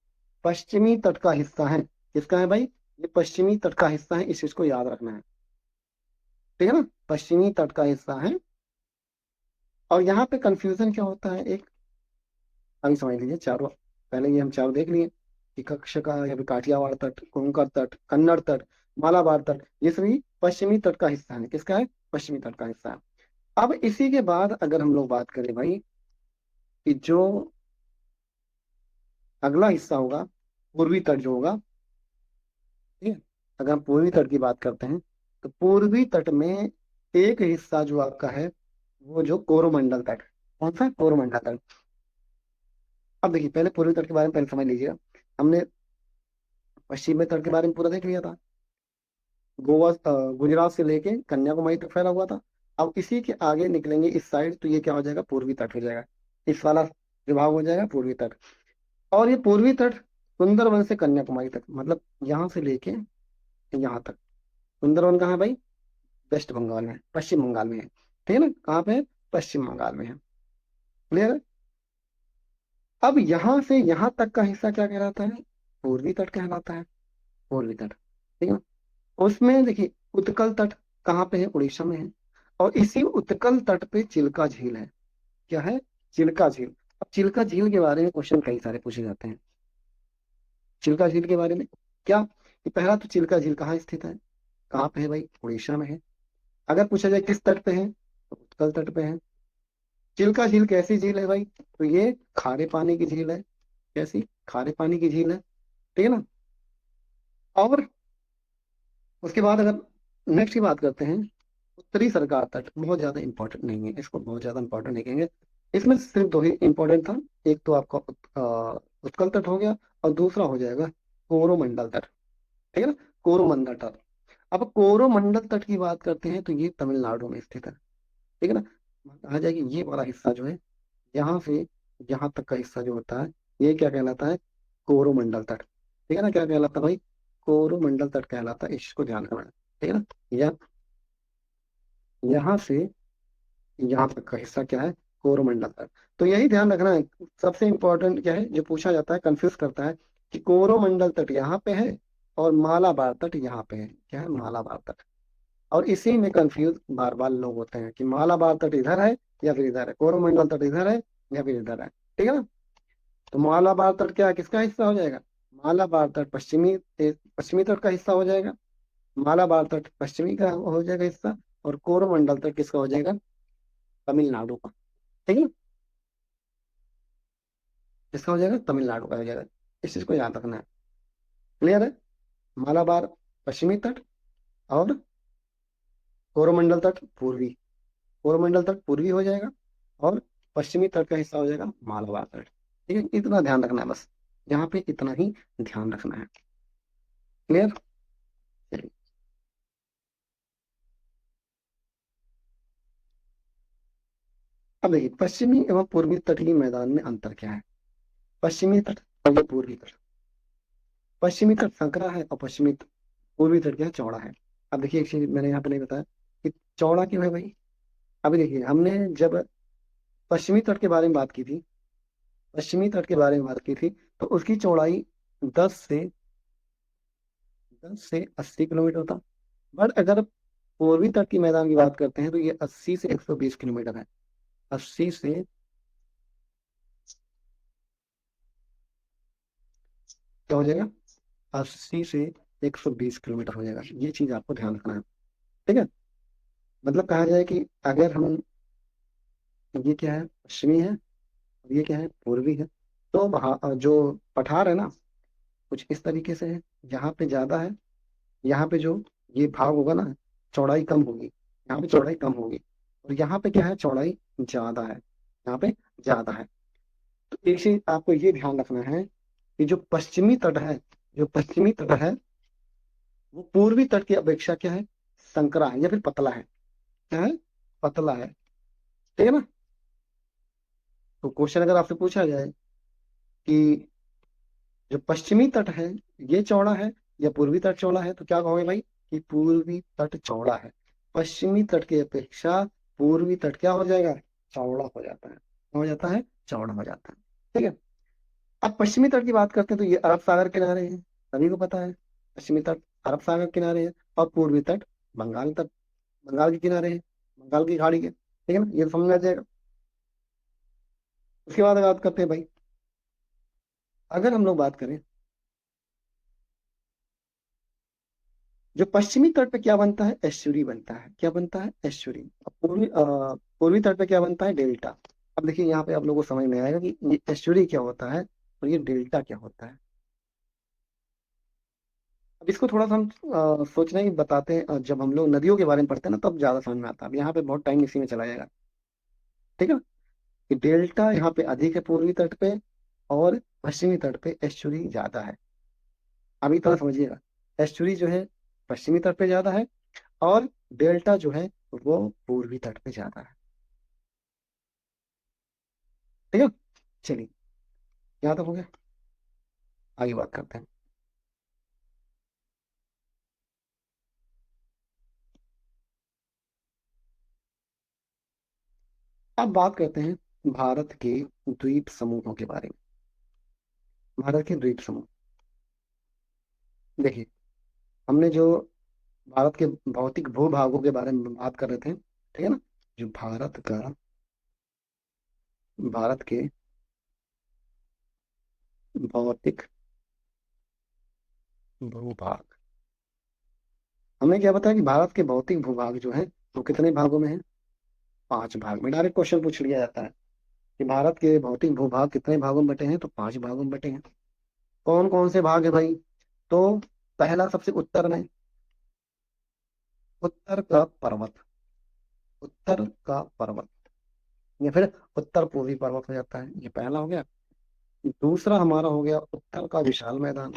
पश्चिमी तट का हिस्सा है। किसका है भाई, ये पश्चिमी तट का हिस्सा है, इस चीज को याद रखना है। ठीक है ना, पश्चिमी तट का हिस्सा है। और यहाँ पे कंफ्यूजन क्या होता है, एक अभी समझ लीजिए, चारों पहले ये हम चारों देख लिए कि कक्ष का या फिर काठियावाड़ तट, कोंकण तट, कन्नड़ तट, मालाबार तट, ये सभी पश्चिमी तट का हिस्सा है। किसका है, पश्चिमी तट का हिस्सा है। अब इसी के बाद अगर हम लोग बात करें भाई कि जो अगला हिस्सा होगा, पूर्वी तट जो होगा, ठीक है, अगर हम पूर्वी तट की बात करते हैं, तो पूर्वी तट में एक हिस्सा जो आपका है, वो जो कोरोमंडल तट, कौन सा, कोरोमंडल तट। अब देखिए, पहले पूर्वी तट के बारे में पहले समझ लीजिएगा। हमने पश्चिमी तट के बारे में पूरा देख लिया था, गोवा गुजरात से लेके कन्याकुमारी तक फैला हुआ था। अब इसी के आगे निकलेंगे इस साइड, तो ये क्या हो जाएगा, पूर्वी तट हो जाएगा। इस वाला विभाग हो जाएगा पूर्वी तट। और ये पूर्वी तट सुंदरवन से कन्याकुमारी तक, मतलब यहाँ से लेके यहाँ तक। सुंदरवन कहाँ है भाई, वेस्ट बंगाल में, पश्चिम बंगाल में है। ठीक है ना, कहाँ पे है, पश्चिम बंगाल में है। क्लियर है। अब यहाँ से यहाँ तक का हिस्सा क्या कहलाता है, पूर्वी तट कहलाता है, पूर्वी तट। ठीक है ना। उसमें देखिए, उत्कल तट कहाँ पे है, उड़ीसा में है। और इसी उत्कल तट पे चिल्का झील है। क्या है, चिल्का झील। अब चिल्का झील के बारे में क्वेश्चन कई सारे पूछे जाते हैं। चिल्का झील के बारे में क्या, कि पहला तो चिल्का झील कहाँ स्थित है, कहाँ पे है भाई, उड़ीसा में है। अगर पूछा जाए किस तट पे है, तो उत्कल तट पे है। चिल्का झील कैसी झील है भाई, तो ये खारे पानी की झील है। कैसी, खारे पानी की झील है। ठीक है ना। और उसके बाद अगर नेक्स्ट की बात करते हैं। उत्तरी सरकार तट बहुत ज्यादा इंपॉर्टेंट नहीं है, इसको बहुत ज्यादा इंपॉर्टेंट नहीं कहेंगे। इसमें सिर्फ दो ही इंपॉर्टेंट था। एक तो आपका उत्कल तट हो गया, और दूसरा हो जाएगा कोरोमंडल तट। ठीक है ना, कोरोमंडल तट। अब कोरोमंडल तट की बात करते हैं तो ये तमिलनाडु में स्थित है। ठीक है ना। कहा जाए कि ये वाला हिस्सा जो है, यहाँ से यहाँ तक का हिस्सा जो होता है, ये क्या कहलाता है? कोरोमंडल तट। ठीक है ना, क्या कहलाता है भाई? कोरोमंडल तट कहलाता है, इसको ध्यान रखना है। ठीक है ना। या यहाँ से यहाँ तक का हिस्सा क्या है? कोरोमंडल तट। तो यही ध्यान रखना है। सबसे इंपॉर्टेंट क्या है जो पूछा जाता है, कंफ्यूज करता है, कि कोरोमंडल तट यहाँ पे है और मालाबार तट यहाँ पे है। क्या है? मालाबार तट। और इसी में कंफ्यूज बार बार लोग होते हैं कि मालाबार तट इधर है या फिर इधर है, कोरोमंडल तट इधर है या फिर इधर है। ठीक है ना। तो मालाबार तट क्या किसका हिस्सा हो जाएगा? मालाबार तट पश्चिमी तट का हिस्सा हो जाएगा। मालाबार तट पश्चिमी का हो जाएगा हिस्सा। और कोरोमंडल तट किसका हो जाएगा? तमिलनाडु का। ठीक है ना। किसका हो जाएगा? तमिलनाडु का हो जाएगा। इस चीज को याद रखना है। क्लियर है? मालाबार पश्चिमी तट, और कोरोमंडल तट पूर्वी। कोरोमंडल तट पूर्वी हो जाएगा, और पश्चिमी तट का हिस्सा हो जाएगा मालाबार तट। ठीक है, इतना ध्यान रखना है बस। यहाँ पे इतना ही ध्यान रखना है। क्लियर? चलिए। अब देखिए, पश्चिमी एवं पूर्वी तटीय मैदान में अंतर क्या है? पश्चिमी तट और ये पूर्वी तट। पश्चिमी तट संकरा है, और पूर्वी तट क्या है? चौड़ा है। अब देखिए, एक चीज मैंने यहाँ पे नहीं बताया कि चौड़ा क्यों है भाई। अभी देखिए, हमने जब पश्चिमी तट के बारे में बात की थी, पश्चिमी तट के बारे में बात की थी, तो उसकी चौड़ाई 10 से 80 किलोमीटर था। बट अगर पूर्वी तट की मैदान की बात करते हैं तो ये 80 से 120 किलोमीटर है। 80 से, क्या हो जाएगा? 80 से 120 किलोमीटर हो जाएगा। ये चीज आपको ध्यान रखना है। ठीक है। मतलब कहा जाए कि अगर हम, ये क्या है? पश्चिमी है, और ये क्या है? पूर्वी है। तो वहाँ जो पठार है ना, कुछ इस तरीके से है। यहाँ पे ज्यादा है, यहाँ पे जो ये भाग होगा ना, चौड़ाई कम होगी। यहाँ पे चौड़ाई कम होगी, और यहाँ पे क्या है? चौड़ाई ज्यादा है। यहाँ पे ज्यादा है। तो एक चीज आपको ये ध्यान रखना है कि जो पश्चिमी तट है, जो पश्चिमी तट है, वो पूर्वी तट की अपेक्षा क्या है? संकरा है या फिर पतला है। क्या है? पतला है। ठीक है ना। तो क्वेश्चन अगर आपसे पूछा जाए कि जो पश्चिमी तट है, ये चौड़ा है या पूर्वी तट चौड़ा है, तो क्या कहोगे भाई? कि पूर्वी तट चौड़ा है। पश्चिमी तट की अपेक्षा पूर्वी तट क्या हो जाएगा? चौड़ा हो जाता है। हो जाता है, चौड़ा हो जाता है। ठीक है। अब पश्चिमी तट की बात करते हैं तो ये अरब सागर किनारे है। सभी को पता है, पश्चिमी तट अरब सागर किनारे है, और पूर्वी तट बंगाल तट, बंगाल के किनारे है, बंगाल की खाड़ी के। ठीक है ना, ये तो समझ में आ जाएगा। उसके बाद बात करते हैं भाई, अगर हम लोग बात करें, जो पश्चिमी तट पे क्या बनता है? एस्चुरी बनता है। क्या बनता है? एस्चुरी। और पूर्वी तट पे क्या बनता है? डेल्टा। अब देखिए, यहाँ पे आप लोगों को समझ में आएगा कि ये एस्चुरी क्या होता है और ये डेल्टा क्या होता है। अब इसको थोड़ा सा हम सोचना ही बताते हैं। जब हम लोग नदियों के बारे में पढ़ते हैं ना, तब ज्यादा समझ में आता है। अब यहाँ पे बहुत टाइम इसी में चला जाएगा। ठीक है ना। कि डेल्टा यहाँ पे अधिक है पूर्वी तट पे, और पश्चिमी तट पे एस्चुरी ज्यादा है। अभी थोड़ा समझिएगा। एस्चुरी जो है पश्चिमी तट पे ज्यादा है, और डेल्टा जो है वो पूर्वी तट पे ज्यादा है। ठीक है। चलिए, यहाँ तक हो गया। आगे बात करते हैं। अब बात करते हैं भारत के द्वीप समूहों के बारे में। भारत के द्वीप समूह, देखिए, हमने जो भारत के भौतिक भूभागों के बारे में बात कर रहे थे, ठीक है ना। जो भारत के भौतिक भूभाग, हमने क्या बताया कि भारत के भौतिक भूभाग जो है वो कितने भागों में है? 5 भाग में। डायरेक्ट क्वेश्चन पूछ लिया जाता है कि भारत के भौतिक भूभाग कितने भागों में बटे हैं, तो 5 भागों में बटे हैं। कौन कौन से भाग है भाई? तो पहला सबसे उत्तर में, उत्तर का पर्वत, उत्तर का पर्वत, या फिर उत्तर पूर्वी पर्वत हो जाता है, ये पहला हो गया। दूसरा हमारा हो गया उत्तर का विशाल मैदान,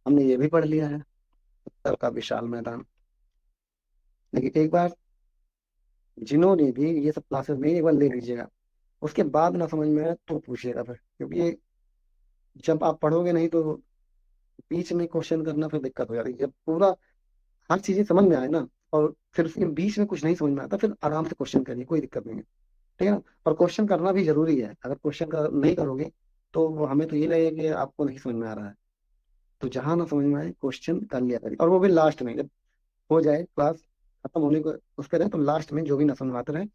हमने ये भी पढ़ लिया है, उत्तर का विशाल मैदान। लेकिन एक बार जिन्होंने भी ये सब क्लासेस में एक बार ले लीजिएगा, उसके बाद ना समझ में आए तो पूछिएगा फिर, क्योंकि ये जब आप पढ़ोगे नहीं तो बीच में क्वेश्चन करना फिर दिक्कत हो जाती है। जब पूरा हर चीजें समझ में आए ना, और फिर उसके बीच में कुछ नहीं समझ में आता, फिर आराम से क्वेश्चन करिए, कोई दिक्कत नहीं है। ठीक है ना। और क्वेश्चन करना भी जरूरी है, अगर क्वेश्चन नहीं करोगे तो वो हमें तो ये लगेगा कि आपको नहीं समझ में आ रहा है। तो जहां ना समझ में आए क्वेश्चन कर लिया करिए, और वो भी लास्ट में, जब हो जाए क्लास खत्म होने को उस पर रहे, तो लास्ट में जो भी ना समझ में आते रहे,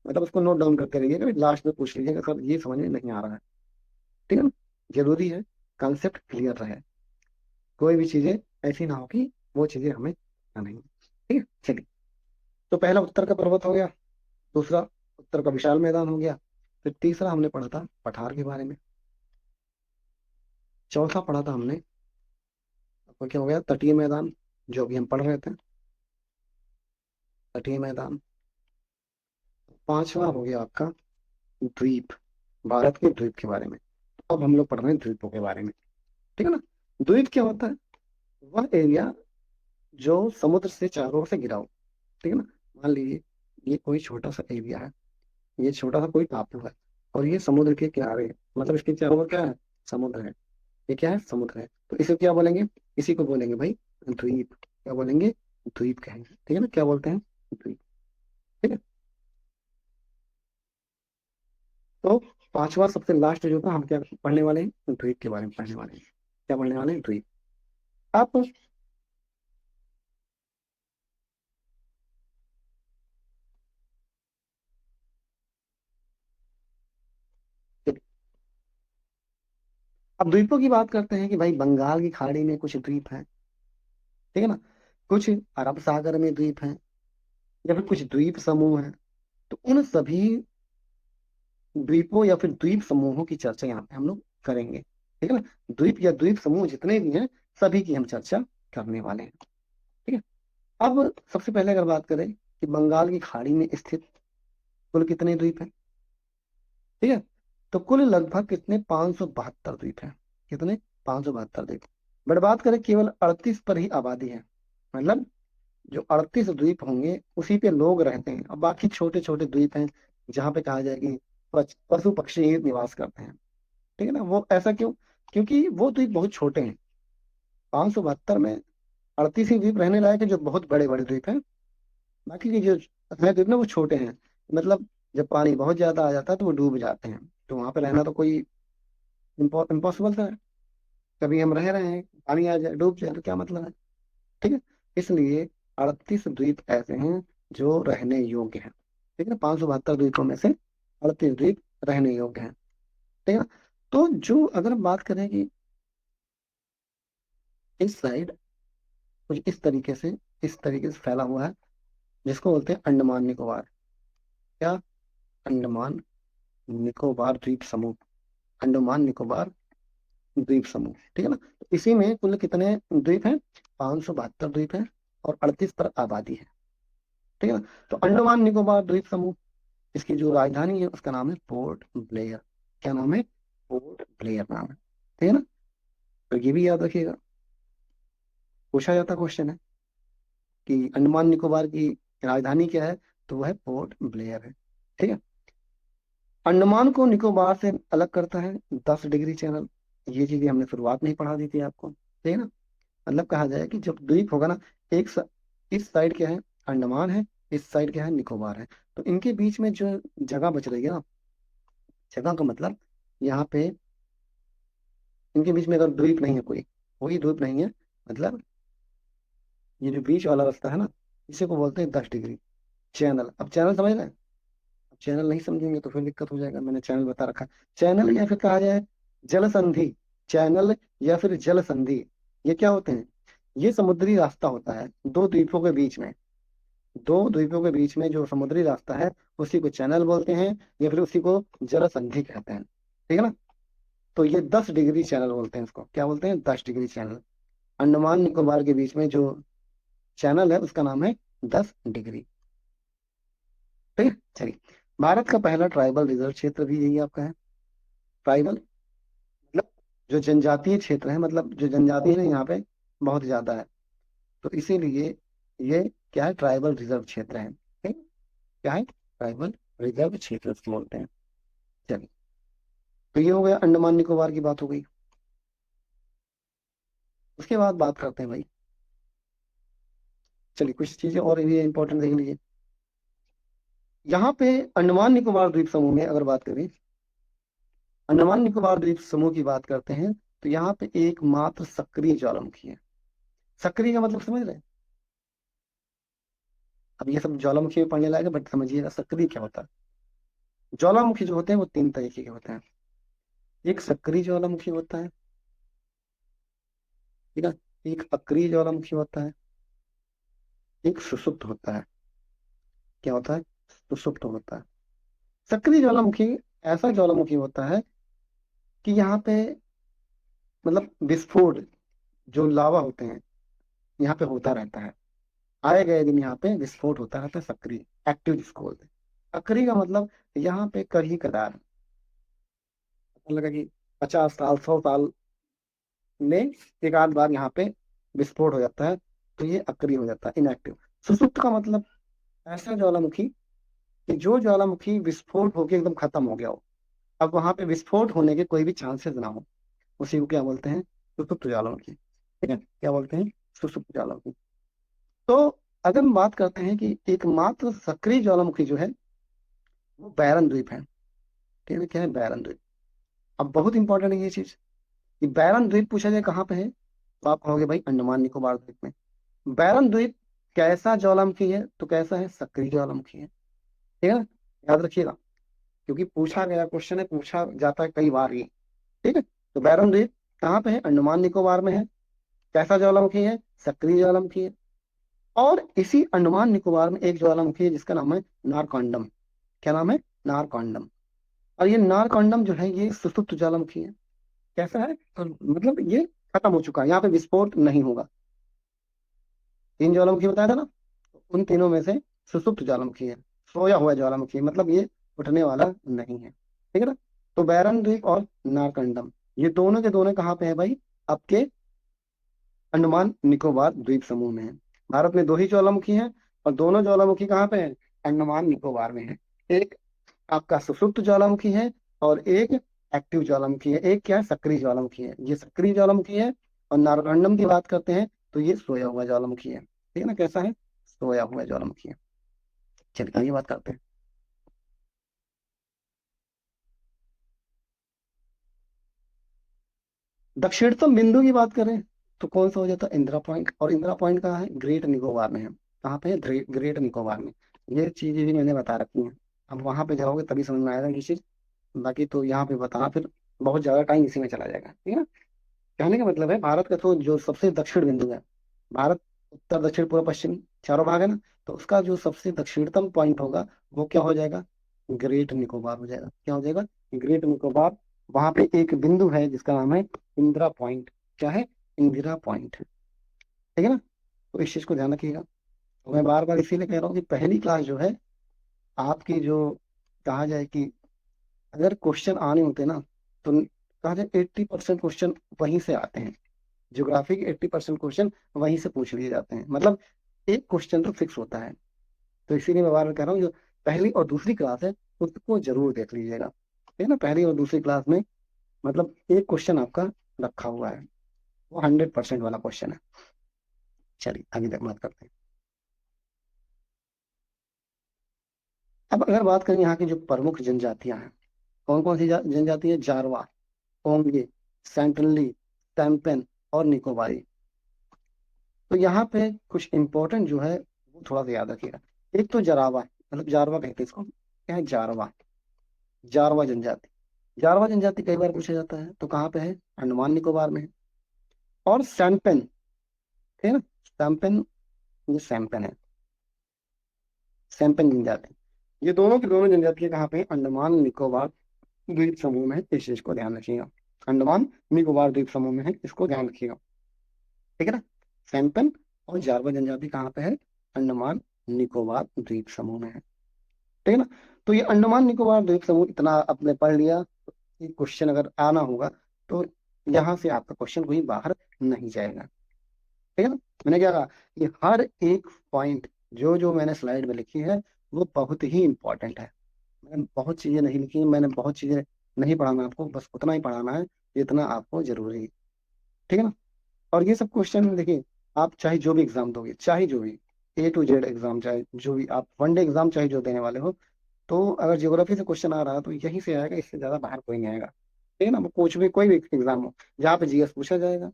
मतलब उसको नोट डाउन करते रहिएगा, लास्ट में पूछ लीजिएगा सर ये समझ में नहीं आ रहा है। ठीक है ना। जरूरी है कंसेप्ट क्लियर रहे, कोई भी चीजें ऐसी ना हो कि वो चीजें हमें ना नहीं। ठीक है, चलिए। तो पहला उत्तर का पर्वत हो गया, दूसरा उत्तर का विशाल मैदान हो गया, फिर तीसरा हमने पढ़ा था पठार के बारे में, चौथा पढ़ा था हमने आपको क्या हो गया, तटीय मैदान, जो भी हम पढ़ रहे थे, तटीय मैदान। पांचवा हो गया आपका द्वीप, भारत के द्वीप के बारे में। अब हम लोग पढ़ रहे हैं द्वीपों के बारे में। ठीक है ना। द्वीप क्या होता है, वह एरिया जो समुद्र से चारों ओर से घिरा हो। ठीक है ना। मान लीजिए ये कोई छोटा सा एरिया है, ये छोटा सा कोई टापू है, और ये समुद्र के किनारे है, मतलब इसके चारों ओर क्या है, समुद्र है। ये क्या है, समुद्र है। तो इसे क्या बोलेंगे, इसी को बोलेंगे भाई द्वीप। क्या बोलेंगे, द्वीप कहेंगे। ठीक है ना, क्या बोलते हैं, द्वीप। ठीक है। तो पांचवा सबसे लास्ट जो था, हम क्या पढ़ने वाले हैं, द्वीप के बारे में पढ़ने वाले हैं। क्या पढ़ने वाले हैं, द्वीप। आप अब द्वीपों की बात करते हैं कि भाई बंगाल की खाड़ी में कुछ द्वीप हैं। ठीक है ना। कुछ अरब सागर में द्वीप हैं, या फिर कुछ द्वीप समूह हैं। तो उन सभी द्वीपों या फिर द्वीप समूहों की चर्चा यहाँ पे हम लोग करेंगे। ठीक है ना। द्वीप या द्वीप समूह जितने भी हैं, सभी की हम चर्चा करने वाले हैं। ठीक है। अब सबसे पहले अगर बात करें कि बंगाल की खाड़ी में स्थित कुल कितने द्वीप हैं। ठीक है। तो कुल लगभग कितने, 572 द्वीप हैं। कितने, 572 द्वीप। बट बात करें केवल 38 पर ही आबादी है, मतलब जो 38 द्वीप होंगे उसी पे लोग रहते हैं, और बाकी छोटे छोटे द्वीप हैं जहाँ पे कहा जाए कि पशु पक्षी ही निवास करते हैं। ठीक है ना। वो ऐसा क्यों, क्योंकि वो द्वीप बहुत छोटे हैं। 572 में 38 ही द्वीप रहने लायक है, जो बहुत बड़े बड़े द्वीप हैं। बाकी के जो है द्वीप ना, वो छोटे हैं। मतलब जब पानी बहुत ज्यादा आ जाता है तो वो डूब जाते हैं, तो वहां पे रहना तो कोई इम्पॉसिबल सा है। कभी हम रह रहे हैं, पानी आ जाए डूब जाए तो क्या मतलब है। ठीक है। इसलिए 38 द्वीप ऐसे हैं जो रहने योग्य हैं। ठीक है ना। 572 द्वीपों में से 38 द्वीप रहने योग्य हैं। ठीक है ना। तो जो अगर हम बात करें कि इस साइड कुछ इस तरीके से फैला हुआ है, जिसको बोलते हैं अंडमान निकोबार। क्या, अंडमान निकोबार द्वीप समूह, अंडमान निकोबार द्वीप समूह। ठीक है ना। तो इसी में कुल कितने द्वीप हैं, 572 द्वीप हैं, और 38 पर आबादी है। ठीक है ना। तो अंडमान निकोबार द्वीप समूह, इसकी जो राजधानी है उसका नाम है पोर्ट ब्लेयर। क्या नाम है, पोर्ट ब्लेयर नाम है। ठीक है ना। तो ये भी याद रखिएगा, पूछा जाता क्वेश्चन है कि अंडमान निकोबार की राजधानी क्या है, तो वह है पोर्ट ब्लेयर है। ठीक है। अंडमान को निकोबार से अलग करता है 10 डिग्री चैनल। ये चीजें हमने शुरुआत में ही पढ़ा दी थी आपको। ठीक है ना। मतलब कहा जाए कि जब द्वीप होगा ना, एक इस साइड क्या है, अंडमान है, इस साइड क्या है, निकोबार है। तो इनके बीच में जो जगह बच रही है ना, जगह का मतलब यहाँ पे इनके बीच में अगर द्वीप नहीं है, कोई कोई द्वीप नहीं है, मतलब ये जो बीच वाला रास्ता है ना, इसी को बोलते हैं 10 डिग्री चैनल। अब चैनल समझ रहे हैं, अब चैनल नहीं समझेंगे तो फिर दिक्कत हो जाएगा, मैंने चैनल बता रखा है। चैनल या फिर कहा जाए जल संधि, चैनल या फिर जल संधि, ये क्या होते हैं, ये समुद्री रास्ता होता है दो द्वीपों के बीच में। दो द्वीपों के बीच में जो समुद्री रास्ता है, उसी को चैनल बोलते हैं, या फिर उसी को जल संधि कहते हैं। ठीक है ना। तो ये 10 डिग्री चैनल बोलते हैं, इसको क्या बोलते हैं, 10 डिग्री चैनल। अंडमान निकोबार के बीच में जो चैनल है उसका नाम है 10 डिग्री। ठीक है, चलिए। भारत का पहला ट्राइबल रिजर्व क्षेत्र भी यही आपका है। ट्राइबल मतलब जो जनजातीय क्षेत्र है, मतलब जो जनजाति है ना यहाँ पे बहुत ज्यादा है, तो इसीलिए ये क्या है, ट्राइबल रिजर्व क्षेत्र है। ठीक, क्या है, ट्राइबल रिजर्व क्षेत्र इसको बोलते हैं। चलिए, तो ये हो गया, अंडमान निकोबार की बात हो गई। उसके बाद बात करते हैं भाई, चलिए कुछ चीजें और भी इंपॉर्टेंट देख लीजिए। यहाँ पे अंडमान निकोबार द्वीप समूह में अगर बात करें, अंडमान निकोबार द्वीप समूह की बात करते हैं, तो यहाँ पे एकमात्र सक्रिय ज्वालामुखी है। सक्रिय का मतलब समझ रहे हैं? अब ये सब ज्वालामुखी में पढ़ने लायक है, बट समझिएगा सक्रिय क्या होता है। ज्वालामुखी जो होते हैं वो 3 तरीके के होते हैं। एक सक्रिय ज्वालामुखी होता है, ठीक है, एक अक्रिय ज्वालामुखी होता है, एक सुषुप्त होता है। क्या होता है? सुषुप्त होता है। सक्रिय ज्वालामुखी ऐसा ज्वालामुखी होता है कि यहाँ पे मतलब विस्फोट, जो लावा होते हैं यहाँ पे होता रहता है। आए गए दिन यहाँ पे विस्फोट होता रहता है, सक्रिय, एक्टिव जिसको बोलते हैं। अक्रिय का मतलब यहाँ पे कभी कदार, मतलब लगा कि 50 साल 100 साल में एक आध बार यहाँ पे विस्फोट हो जाता है, तो ये अक्रिय हो जाता है, इनएक्टिव। सुषुप्त का मतलब ऐसा ज्वालामुखी कि जो ज्वालामुखी विस्फोट होकर एकदम खत्म हो गया हो, अब वहां पे विस्फोट होने के कोई भी चांसेस ना हो, उसी को क्या बोलते हैं, सुषुप्त ज्वालामुखी। ठीक है, क्या बोलते हैं, सुषुप्त ज्वालामुखी। तो अगर हम बात करते हैं कि एकमात्र सक्रिय ज्वालामुखी जो है वो बैरन द्वीप है। ठीक है, क्या है, बैरन द्वीप। अब बहुत इंपॉर्टेंट है ये चीज कि बैरन द्वीप पूछा जाए कहाँ पे है, तो आप कहोगे भाई अंडमान निकोबार द्वीप में। बैरन द्वीप कैसा ज्वालामुखी है, तो कैसा है, सक्रिय ज्वालामुखी है। ठीक है ना, याद रखिएगा, क्योंकि पूछा गया क्वेश्चन है, पूछा जाता है कई बार ये। ठीक है, तो बैरन द्वीप कहाँ पे है, अंडमान निकोबार में है। कैसा ज्वालामुखी है, सक्रिय ज्वालामुखी है। और इसी अंडमान निकोबार में एक ज्वालामुखी है जिसका नाम है नारकंडम। क्या नाम है, नारकंडम। और ये नारकंडम जो है ये सुसुप्त ज्वालामुखी है। कैसा है, तो मतलब ये खत्म हो चुका है, यहाँ पे विस्फोट नहीं होगा। 3 ज्वालामुखी बताया था ना, तो उन तीनों में से सुसुप्त ज्वालामुखी है, सोया हुआ ज्वालामुखी है, मतलब ये उठने वाला नहीं है। ठीक है ना, तो बैरन द्वीप और नारकंडम, ये दोनों के दोनों कहाँ पे है भाई, आपके अंडमान निकोबार द्वीप समूह में है। भारत में 2 ही ज्वालामुखी हैं, और दोनों ज्वालामुखी कहाँ पे है, अंडमान निकोबार में है। एक आपका सुषुप्त ज्वालामुखी है, और एक एक्टिव ज्वालामुखी है। एक क्या है, सक्रिय ज्वालामुखी है, ये सक्रिय ज्वालामुखी है। और नारकंडम की बात करते हैं तो ये सोया हुआ ज्वालामुखी है। ठीक है ना, कैसा है, सोया हुआ ज्वालामुखी है। चलिए आगे बात करते हैं। दक्षिणतम बिंदु की बात करें तो कौन सा हो जाता है, इंदिरा पॉइंट। और इंदिरा पॉइंट कहाँ है, ग्रेट निकोबार में है। कहाँ पे है, ग्रेट निकोबार में। ये चीजें भी मैंने बता रखी हैं, अब वहां पे जाओगे तभी समझ में आएगा ये चीज। बाकी तो यहाँ पे बताना फिर बहुत ज्यादा टाइम इसी में चला जाएगा। ठीक है ना, कहने का मतलब है भारत का तो जो सबसे दक्षिण बिंदु है, भारत उत्तर दक्षिण पूर्व पश्चिम चारों भाग है ना, तो उसका जो सबसे दक्षिणतम पॉइंट होगा वो क्या हो जाएगा, ग्रेट निकोबार हो जाएगा। क्या हो जाएगा, ग्रेट निकोबार। वहां पे एक बिंदु है जिसका नाम है इंदिरा पॉइंट। क्या है, इंदिरा पॉइंट। ठीक है ना, तो इस चीज को ध्यान रखिएगा। तो मैं बार बार इसीलिए कह रहा हूँ कि पहली क्लास जो है आपकी, जो कहा जाए कि अगर क्वेश्चन आने होते ना, तो कहा जाए 80% क्वेश्चन वहीं से आते हैं। ज्योग्राफी के 80% क्वेश्चन वहीं से पूछ लिए जाते हैं, मतलब एक क्वेश्चन तो फिक्स होता है। तो इसीलिए मैं बार बार कह रहा हूँ, जो पहली और दूसरी क्लास है उसको जरूर देख लीजिएगा। ठीक है ना, पहली और दूसरी क्लास में मतलब एक क्वेश्चन आपका रखा हुआ है, वो 100% वाला क्वेश्चन है। चलिए आगे तक बात करते हैं। अब अगर बात करें यहाँ की जो प्रमुख जनजातियां हैं, कौन कौन सी जनजाति है, जारवा, ओंगे, सेंटनली, टैम्पेन और निकोबारी। तो यहाँ पे कुछ इंपॉर्टेंट जो है वो थोड़ा सा याद रखिएगा। एक तो जरावा, मतलब जारवा कहते हैं इसको, क्या है, जारवा, जारवा जनजाति। जारवा जनजाति कई बार पूछा जाता है, तो कहाँ पे है, अंडमान निकोबार में है। और सैम्पेन, ठीक है ना, सैम्पेन, ये सैम्पेन है, सैम्पेन जनजाति। ये दोनों की दोनों जनजातियां कहाँ पे हैं, अंडमान निकोबार द्वीप समूह में है। इस चीज को ध्यान रखिएगा, अंडमान निकोबार द्वीप समूह में है, इसको ध्यान रखिएगा। ठीक है ना, सैम्पन और जारवा जनजाति कहाँ पे है, अंडमान निकोबार द्वीप समूह में है। ठीक है ना। तो ये अंडमान निकोबार द्वीप समूह इतना आपने पढ़ लिया कि क्वेश्चन अगर आना होगा तो यहाँ से आपका क्वेश्चन कोई बाहर नहीं जाएगा। ठीक है ना। मैंने क्या कहा कि हर एक पॉइंट जो जो मैंने स्लाइड में लिखी है वो बहुत ही इंपॉर्टेंट है। मैंने बहुत चीजें नहीं लिखी, मैंने बहुत चीजें नहीं पढ़ाना आपको, बस उतना ही पढ़ाना है जितना आपको जरूरी है। ठीक है ना। और ये सब क्वेश्चन देखिए, आप चाहे जो भी एग्जाम दोगे, चाहे जो भी A to Z एग्जाम, चाहे जो भी आप वनडे एग्जाम चाहे जो देने वाले हो, तो अगर ज्योग्राफी से क्वेश्चन आ रहा है तो यहीं से आएगा, इससे ज्यादा बाहर कोई नहीं आएगा। ठीक है ना। वो कुछ भी कोई भी एग्जाम हो जहाँ पे जीएस पूछा जाएगा,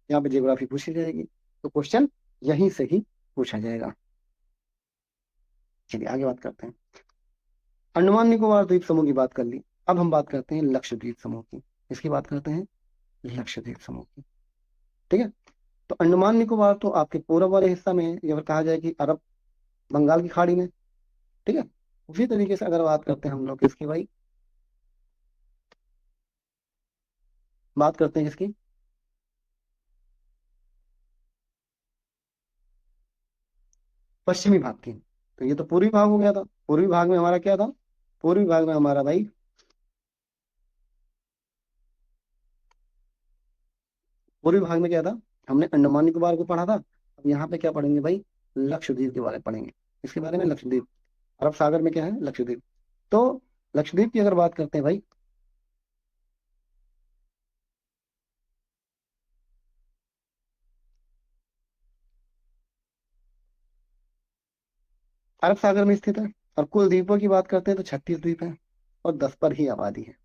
यहाँ पे ज्योग्राफी पूछी जाएगी, तो क्वेश्चन यहीं से ही पूछा जाएगा। चलिए आगे बात करते हैं। अंडमान निकोबार द्वीप समूह की बात कर ली। अब हम बात करते हैं लक्षद्वीप समूह की। इसकी बात करते हैं लक्षद्वीप समूह की। ठीक है। तो अंडमान निकोबार तो आपके पूर्व वाले हिस्सा में है, या फिर कहा जाए कि अरब बंगाल की खाड़ी में। ठीक है। उसी तरीके से अगर बात करते हैं हम लोग किसकी भाई, बात करते हैं किसकी, पश्चिमी भाग की। तो ये तो पूर्वी भाग हो गया था। पूर्वी भाग में हमारा क्या था, पूर्वी भाग में हमारा भाई, पूर्वी भाग में क्या था, हमने अंडमान निकोबार को पढ़ा था। अब यहाँ पे क्या पढ़ेंगे भाई, लक्षद्वीप के बारे में पढ़ेंगे। इसके बारे में लक्षद्वीप, अरब सागर में क्या है, लक्षद्वीप। तो लक्षद्वीप की अगर बात करते हैं भाई, अरब सागर में स्थित है। और कुल द्वीपों की बात करते हैं तो 36 द्वीप है और 10 पर ही आबादी है।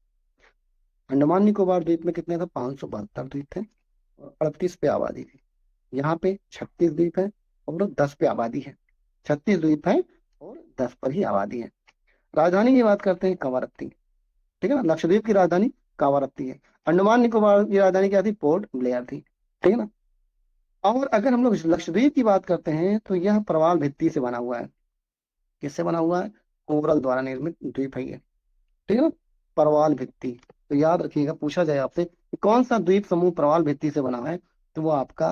अंडमान निकोबार द्वीप में कितने थे, 572 द्वीप थे और 38 पे आबादी थी। यहाँ पे 36 द्वीप है और 10 पे आबादी है। 36 द्वीप है और 10 पर ही आबादी है। राजधानी की बात करते हैं कवारत्ती। ठीक है ना। लक्षद्वीप की राजधानी कावारत्ती है। अंडमान निकोबार की राजधानी क्या थी, पोर्ट ब्लेयर थी। ठीक है ना। और अगर हम लोग लक्षद्वीप की बात करते हैं तो यह प्रवाल भित्ति से बना हुआ है। किससे बना हुआ है, कोरल द्वारा निर्मित द्वीप है ये। ठीक है ना। प्रवाल भित्ति, तो याद रखिएगा, पूछा जाए आपसे कि कौन सा द्वीप समूह प्रवाल भित्ति से बना है, तो वो आपका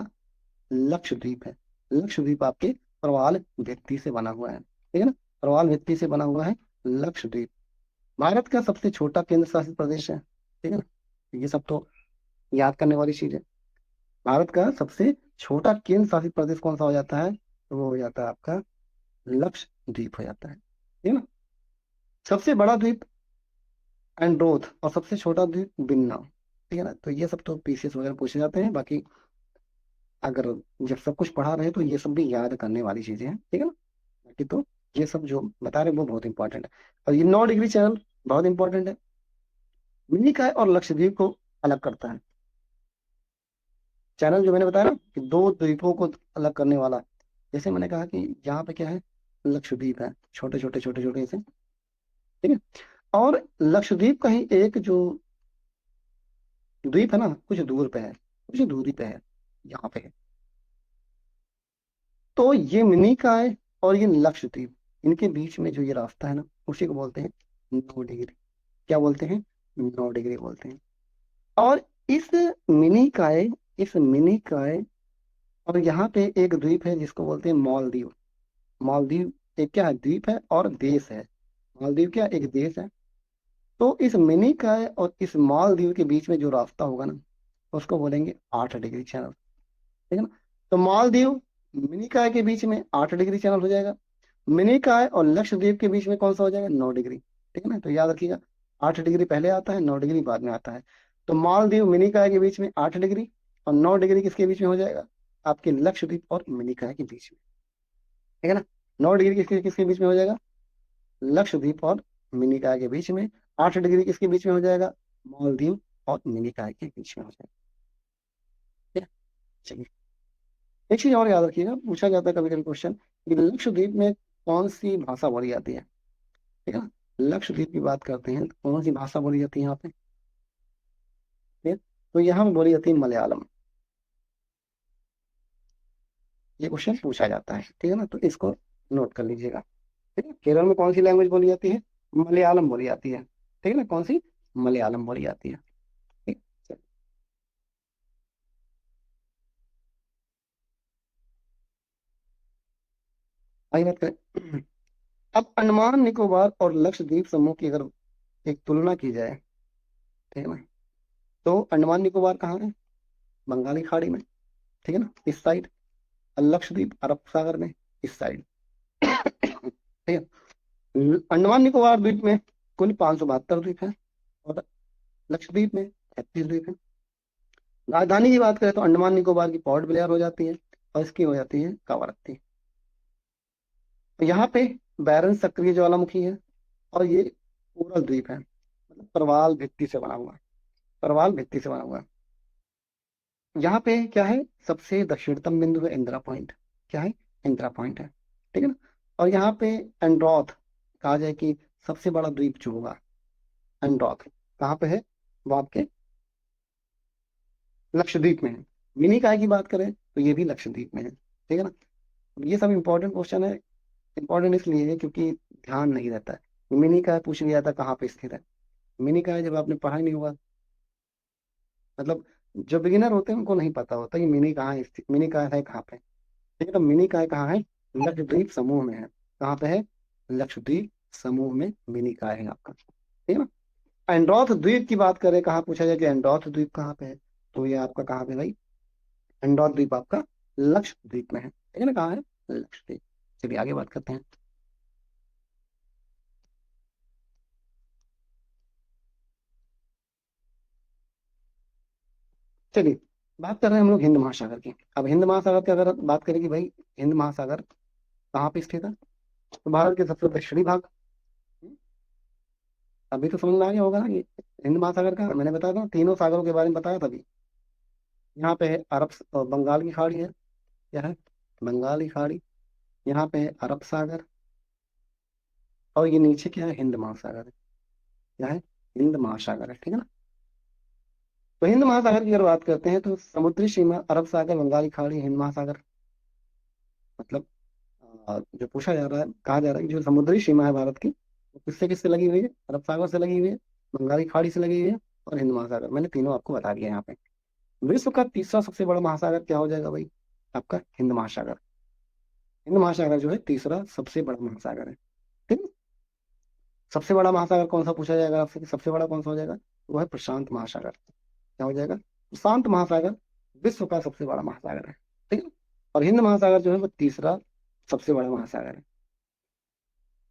लक्षद्वीप है। लक्षद्वीप आपके प्रवाल भित्ति से बना हुआ है। ठीक है ना। प्रवाल भित्ति से बना हुआ है लक्षद्वीप। भारत का सबसे छोटा केंद्र शासित प्रदेश है। ठीक है ना। ये सब तो याद करने वाली चीज है। भारत का सबसे छोटा केंद्र शासित प्रदेश कौन सा हो जाता है, तो वो हो जाता है आपका लक्षद्वीप हो जाता है। ठीक है ना। सबसे बड़ा द्वीप एंड्रोथ और सबसे छोटा द्वीप बिन्ना। ठीक है ना। तो ये सब तो पीसीएस वगैरह पूछे जाते हैं। बाकी अगर जब सब कुछ पढ़ा रहे तो ये सब भी याद करने वाली चीजें हैं। ठीक है ना। बाकी तो ये सब जो बता रहे हैं वो बहुत इंपॉर्टेंट है। और ये 9 डिग्री चैनल बहुत इंपॉर्टेंट है। मिनिकॉय और लक्षद्वीप को अलग करता है। चैनल जो मैंने बताया ना कि दो द्वीपों को अलग करने वाला, जैसे मैंने कहा कि यहाँ पे क्या है, लक्षद्वीप है, छोटे छोटे छोटे छोटे से। ठीक है। और लक्षद्वीप का ही एक जो द्वीप है ना, कुछ दूर पे है, कुछ दूरी पे है, यहाँ पे है। तो ये मिनिकॉय और ये लक्षद्वीप, इनके बीच में जो ये रास्ता है ना, उसी को बोलते हैं 9 डिग्री। क्या बोलते हैं, 9 डिग्री बोलते हैं। और इस मिनिकॉय, इस मिनिकॉय और यहाँ पे एक द्वीप है जिसको बोलते हैं मालदीव। मालदीव एक क्या है, द्वीप है और देश है। मालदीव क्या, एक देश है। तो इस मिनिकॉय और इस मालदीव के बीच में जो रास्ता होगा ना, उसको बोलेंगे 8 डिग्री चैनल। ठीक है ना। तो मालदीव मिनिकॉय के बीच में 8 डिग्री चैनल हो जाएगा। मिनिकॉय और लक्षद्वीप के बीच में कौन सा हो जाएगा, 9 डिग्री। ठीक है ना। तो याद रखिएगा, 8 डिग्री पहले आता है, 9 डिग्री बाद में आता है। तो मालदीव मिनिकॉय के बीच में 8 डिग्री, और 9 डिग्री किसके बीच में हो जाएगा, आपके लक्षद्वीप और मिनिकॉय के बीच में। ठीक है ना। 9 डिग्री किसके किसके बीच में हो जाएगा, लक्षद्वीप और मिनिकॉय के बीच में। 8 डिग्री किसके बीच में हो जाएगा, मालदीव और मिनिकॉय के बीच में हो जाएगा। ठीक है? चलिए, एक चीज और याद रखिएगा, पूछा जाता है कभी कभी क्वेश्चन कि लक्षद्वीप में कौन सी भाषा बोली जाती है। ठीक है ना। लक्षद्वीप की बात करते हैं तो कौन सी भाषा बोली जाती है यहाँ पे, ठीक है? तो यहाँ पे बोली जाती है मलयालम। ये क्वेश्चन पूछा जाता है। ठीक है ना। तो इसको नोट कर लीजिएगा। ठीक है। केरल में कौन सी लैंग्वेज बोली जाती है, मलयालम बोली जाती है। ठीक है ना, कौन सी, मलयालम बोली जाती है। ठीक। आइए बात करें। अब अंडमान निकोबार और लक्षद्वीप समूह की अगर एक तुलना की जाए, ठीक है ना, तो अंडमान निकोबार कहाँ है? बंगाली खाड़ी में, ठीक है ना, इस साइड। और लक्षद्वीप अरब सागर में, इस साइड। ठीक है। अंडमान निकोबार द्वीप में कुल 572 द्वीप है, और लक्षद्वीप में 36 द्वीप है। राजधानी की बात करें तो अंडमान निकोबार की पोर्ट ब्लेयर हो जाती है, और इसकी हो जाती है कावारत्ती। तो यहाँ पे बैरन सक्रिय ज्वालामुखी है, और ये कोरल द्वीप है, मतलब प्रवाल भित्ति से बना हुआ है। प्रवाल भित्ति से बना हुआ है। यहाँ पे क्या है, सबसे दक्षिणतम बिंदु है इंदिरा पॉइंट। क्या है? इंदिरा पॉइंट है, ठीक है ना। और यहाँ पे एंड्रोथ, कहा जाए कि सबसे बड़ा द्वीप जो होगा, एंड्रोथ कहाँ पे है? वो आपके लक्षद्वीप में है। मिनी काय की बात करें तो ये भी लक्षद्वीप में है, ठीक है ना। ये सब इंपॉर्टेंट क्वेश्चन है। इंपॉर्टेंट इसलिए है क्योंकि ध्यान नहीं रहता है। मिनी काय पूछ लिया था कहाँ पे स्थित है। मिनी काय जब आपने पढ़ा ही नहीं हुआ, मतलब जो बिगिनर होते हैं उनको नहीं पता होता कि मिनी कहाँ है स्थित, मिनी काय है कहाँ पे। ठीक है, तो मिनी काय कहाँ है? लक्षद्वीप समूह में है। कहाँ पे है? लक्षद्वीप समूह में मिनी काय है आपका, ठीक है ना। एंड्रोथ द्वीप की बात करें, कहाँ पूछा जाए कि एंड्रोथ द्वीप कहाँ पे है, तो ये आपका कहाँ पे भाई? एंड्रोथ द्वीप आपका लक्षद्वीप में है, ठीक है ना। कहाँ है? लक्षद्वीप। चलिए आगे बात करते हैं। चलिए, बात कर रहे हैं हम लोग हिंद महासागर की। अब हिंद महासागर की अगर बात करें कि भाई हिंद महासागर कहाँ पे स्थित है, तो भारत के सबसे दक्षिणी भाग। अभी तो समझ में आ गया होगा ना कि हिंद महासागर का मैंने बताया था, तीनों सागरों के बारे में बताया था अभी। यहाँ पे है बंगाल की खाड़ी है। क्या है? बंगाल की खाड़ी। यहाँ पे है अरब सागर। और ये नीचे क्या है? हिंद महासागर है। क्या है? हिंद महासागर है, ठीक है ना। तो हिंद महासागर की अगर बात करते हैं तो समुद्री सीमा अरब सागर, बंगाल की खाड़ी, हिंद महासागर। मतलब जो पूछा जा रहा है, कहा जा रहा है कि जो समुद्री सीमा है भारत की, वो किससे किससे लगी हुई है? अरब सागर से लगी हुई है, बंगाल की खाड़ी से लगी हुई है, और हिंद महासागर। मैंने तीनों आपको बता दिया यहाँ पे। विश्व का तीसरा सबसे बड़ा महासागर क्या हो जाएगा भाई? आपका हिंद महासागर। हिंद महासागर जो है तीसरा सबसे बड़ा महासागर है, ठीक है। सबसे बड़ा महासागर कौन सा पूछा जाएगा आपसे कि सबसे बड़ा कौन सा हो जाएगा? वो है प्रशांत महासागर। क्या हो जाएगा? प्रशांत महासागर विश्व का सबसे बड़ा महासागर है, ठीक है। और हिंद महासागर जो है वो तीसरा सबसे बड़ा महासागर है।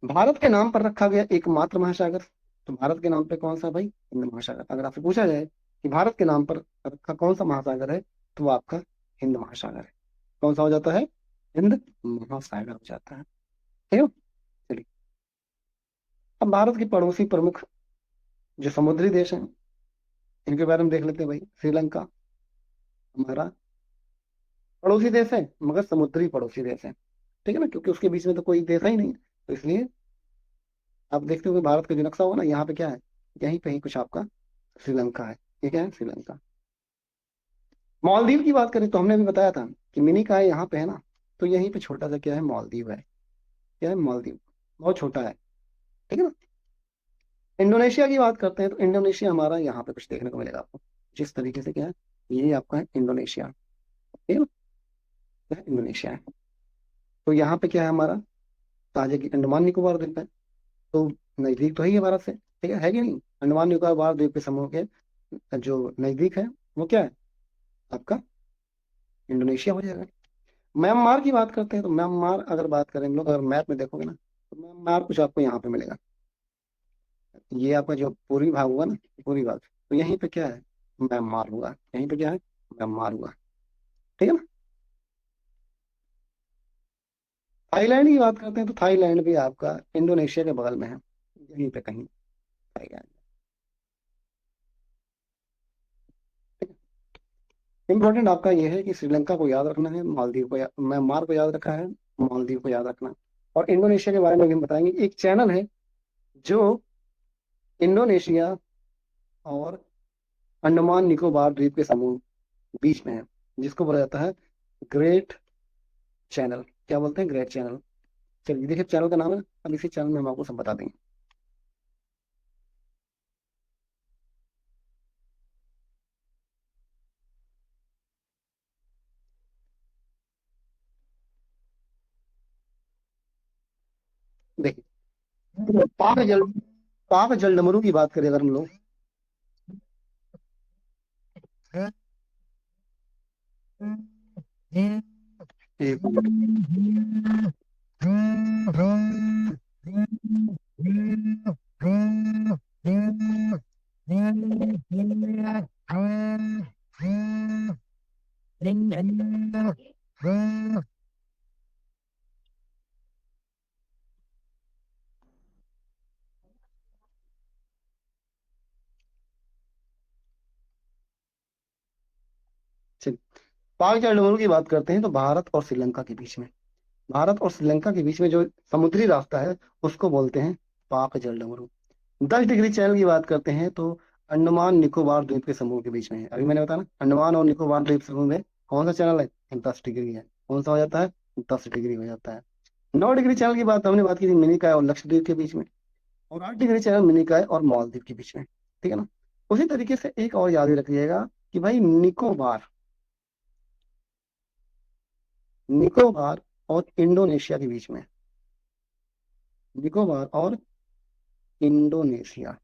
भारत के नाम पर रखा गया एकमात्र महासागर, तो भारत के नाम पे कौन सा भाई? हिंद महासागर। अगर आपसे पूछा जाए कि भारत के नाम पर रखा कौन सा महासागर है, तो वो आपका हिंद महासागर है। कौन सा हो जाता है? हिंद महासागर हो जाता है, ठीक है। चलिए, अब भारत के पड़ोसी प्रमुख जो समुद्री देश हैं, इनके बारे में देख लेते हैं भाई। श्रीलंका हमारा पड़ोसी देश है, मगर समुद्री पड़ोसी देश है, ठीक है ना, क्योंकि उसके बीच में तो कोई देश ही नहीं है। तो इसलिए आप देखते हो कि भारत का जो नक्शा होगा ना, यहाँ पे क्या है? यहीं पे ही कुछ आपका श्रीलंका है। ये क्या है? श्रीलंका। मालदीव की बात करें तो हमने अभी बताया था कि मिनी का है यहाँ पे, है ना। तो यहीं पे छोटा सा क्या है? मालदीव है। क्या है? मालदीव बहुत छोटा है, ठीक है ना। इंडोनेशिया की बात करते हैं तो इंडोनेशिया हमारा यहाँ पे कुछ देखने को मिलेगा आपको, जिस तरीके से क्या है, ये आपका है इंडोनेशिया, ठीक है ना। क्या है? इंडोनेशिया है। तो यहाँ पे क्या है हमारा? ताजे की अंडमान निकोबार द्वीप है। तो नजदीक तो है ही है भारत से, ठीक है कि नहीं। अंडमान निकोबार द्वीप के समूह के जो नजदीक है वो क्या है? आपका इंडोनेशिया हो जाएगा। म्यांमार की बात करते हैं तो म्यांमार अगर बात करें हम लोग, अगर मैप में देखोगे ना, तो म्यांमार कुछ आपको यहाँ पे मिलेगा। ये आपका जो पूर्वी भाग हुआ ना, पूर्वी भाग, तो यहीं पे क्या है? म्यांमार हुआ। यहीं पे क्या है? म्यांमार हुआ, ठीक है ना। थाईलैंड की बात करते हैं तो थाईलैंड भी आपका इंडोनेशिया के बगल में है, यहीं पे कहीं थाईलैंड। इंपॉर्टेंट आपका ये है कि श्रीलंका को याद रखना है, मालदीव को म्यांमार को याद रखा है, मालदीव को याद रखना। और इंडोनेशिया के बारे में भी हम बताएंगे। एक चैनल है जो इंडोनेशिया और अंडमान निकोबार द्वीप के समूह बीच में है, जिसको बोला जाता है ग्रेट चैनल। क्या बोलते हैं? Great channel. चलिए देखिए, चैनल का नाम है, अब इसी चैनल में हम आपको सब बता देंगे। पाक जल पाक जलडमरू की बात करें अगर हम लोग, एक मिनट। चलिए, पाक जलडमरू की बात करते हैं तो भारत और श्रीलंका के बीच में, भारत और श्रीलंका के बीच में जो समुद्री रास्ता है उसको बोलते हैं पाक जलडमरू। 10 डिग्री चैनल की बात करते हैं तो अंडमान निकोबार द्वीप के समूह के बीच में है। अभी मैंने बताया ना, अंडमान और निकोबार द्वीप समूह में कौन सा चैनल है? 10 डिग्री है। कौन सा हो जाता है? 10 डिग्री हो जाता है। 9 डिग्री चैनल की बात हमने बात की थी मिनिकॉय और लक्षद्वीप के बीच में, और 8 डिग्री चैनल मिनिकॉय और मालदीव के बीच में। ठीक है ना? उसी तरीके से एक और याद ही रखिएगा कि भाई निकोबार, निकोबार और इंडोनेशिया के बीच में, निकोबार और इंडोनेशिया,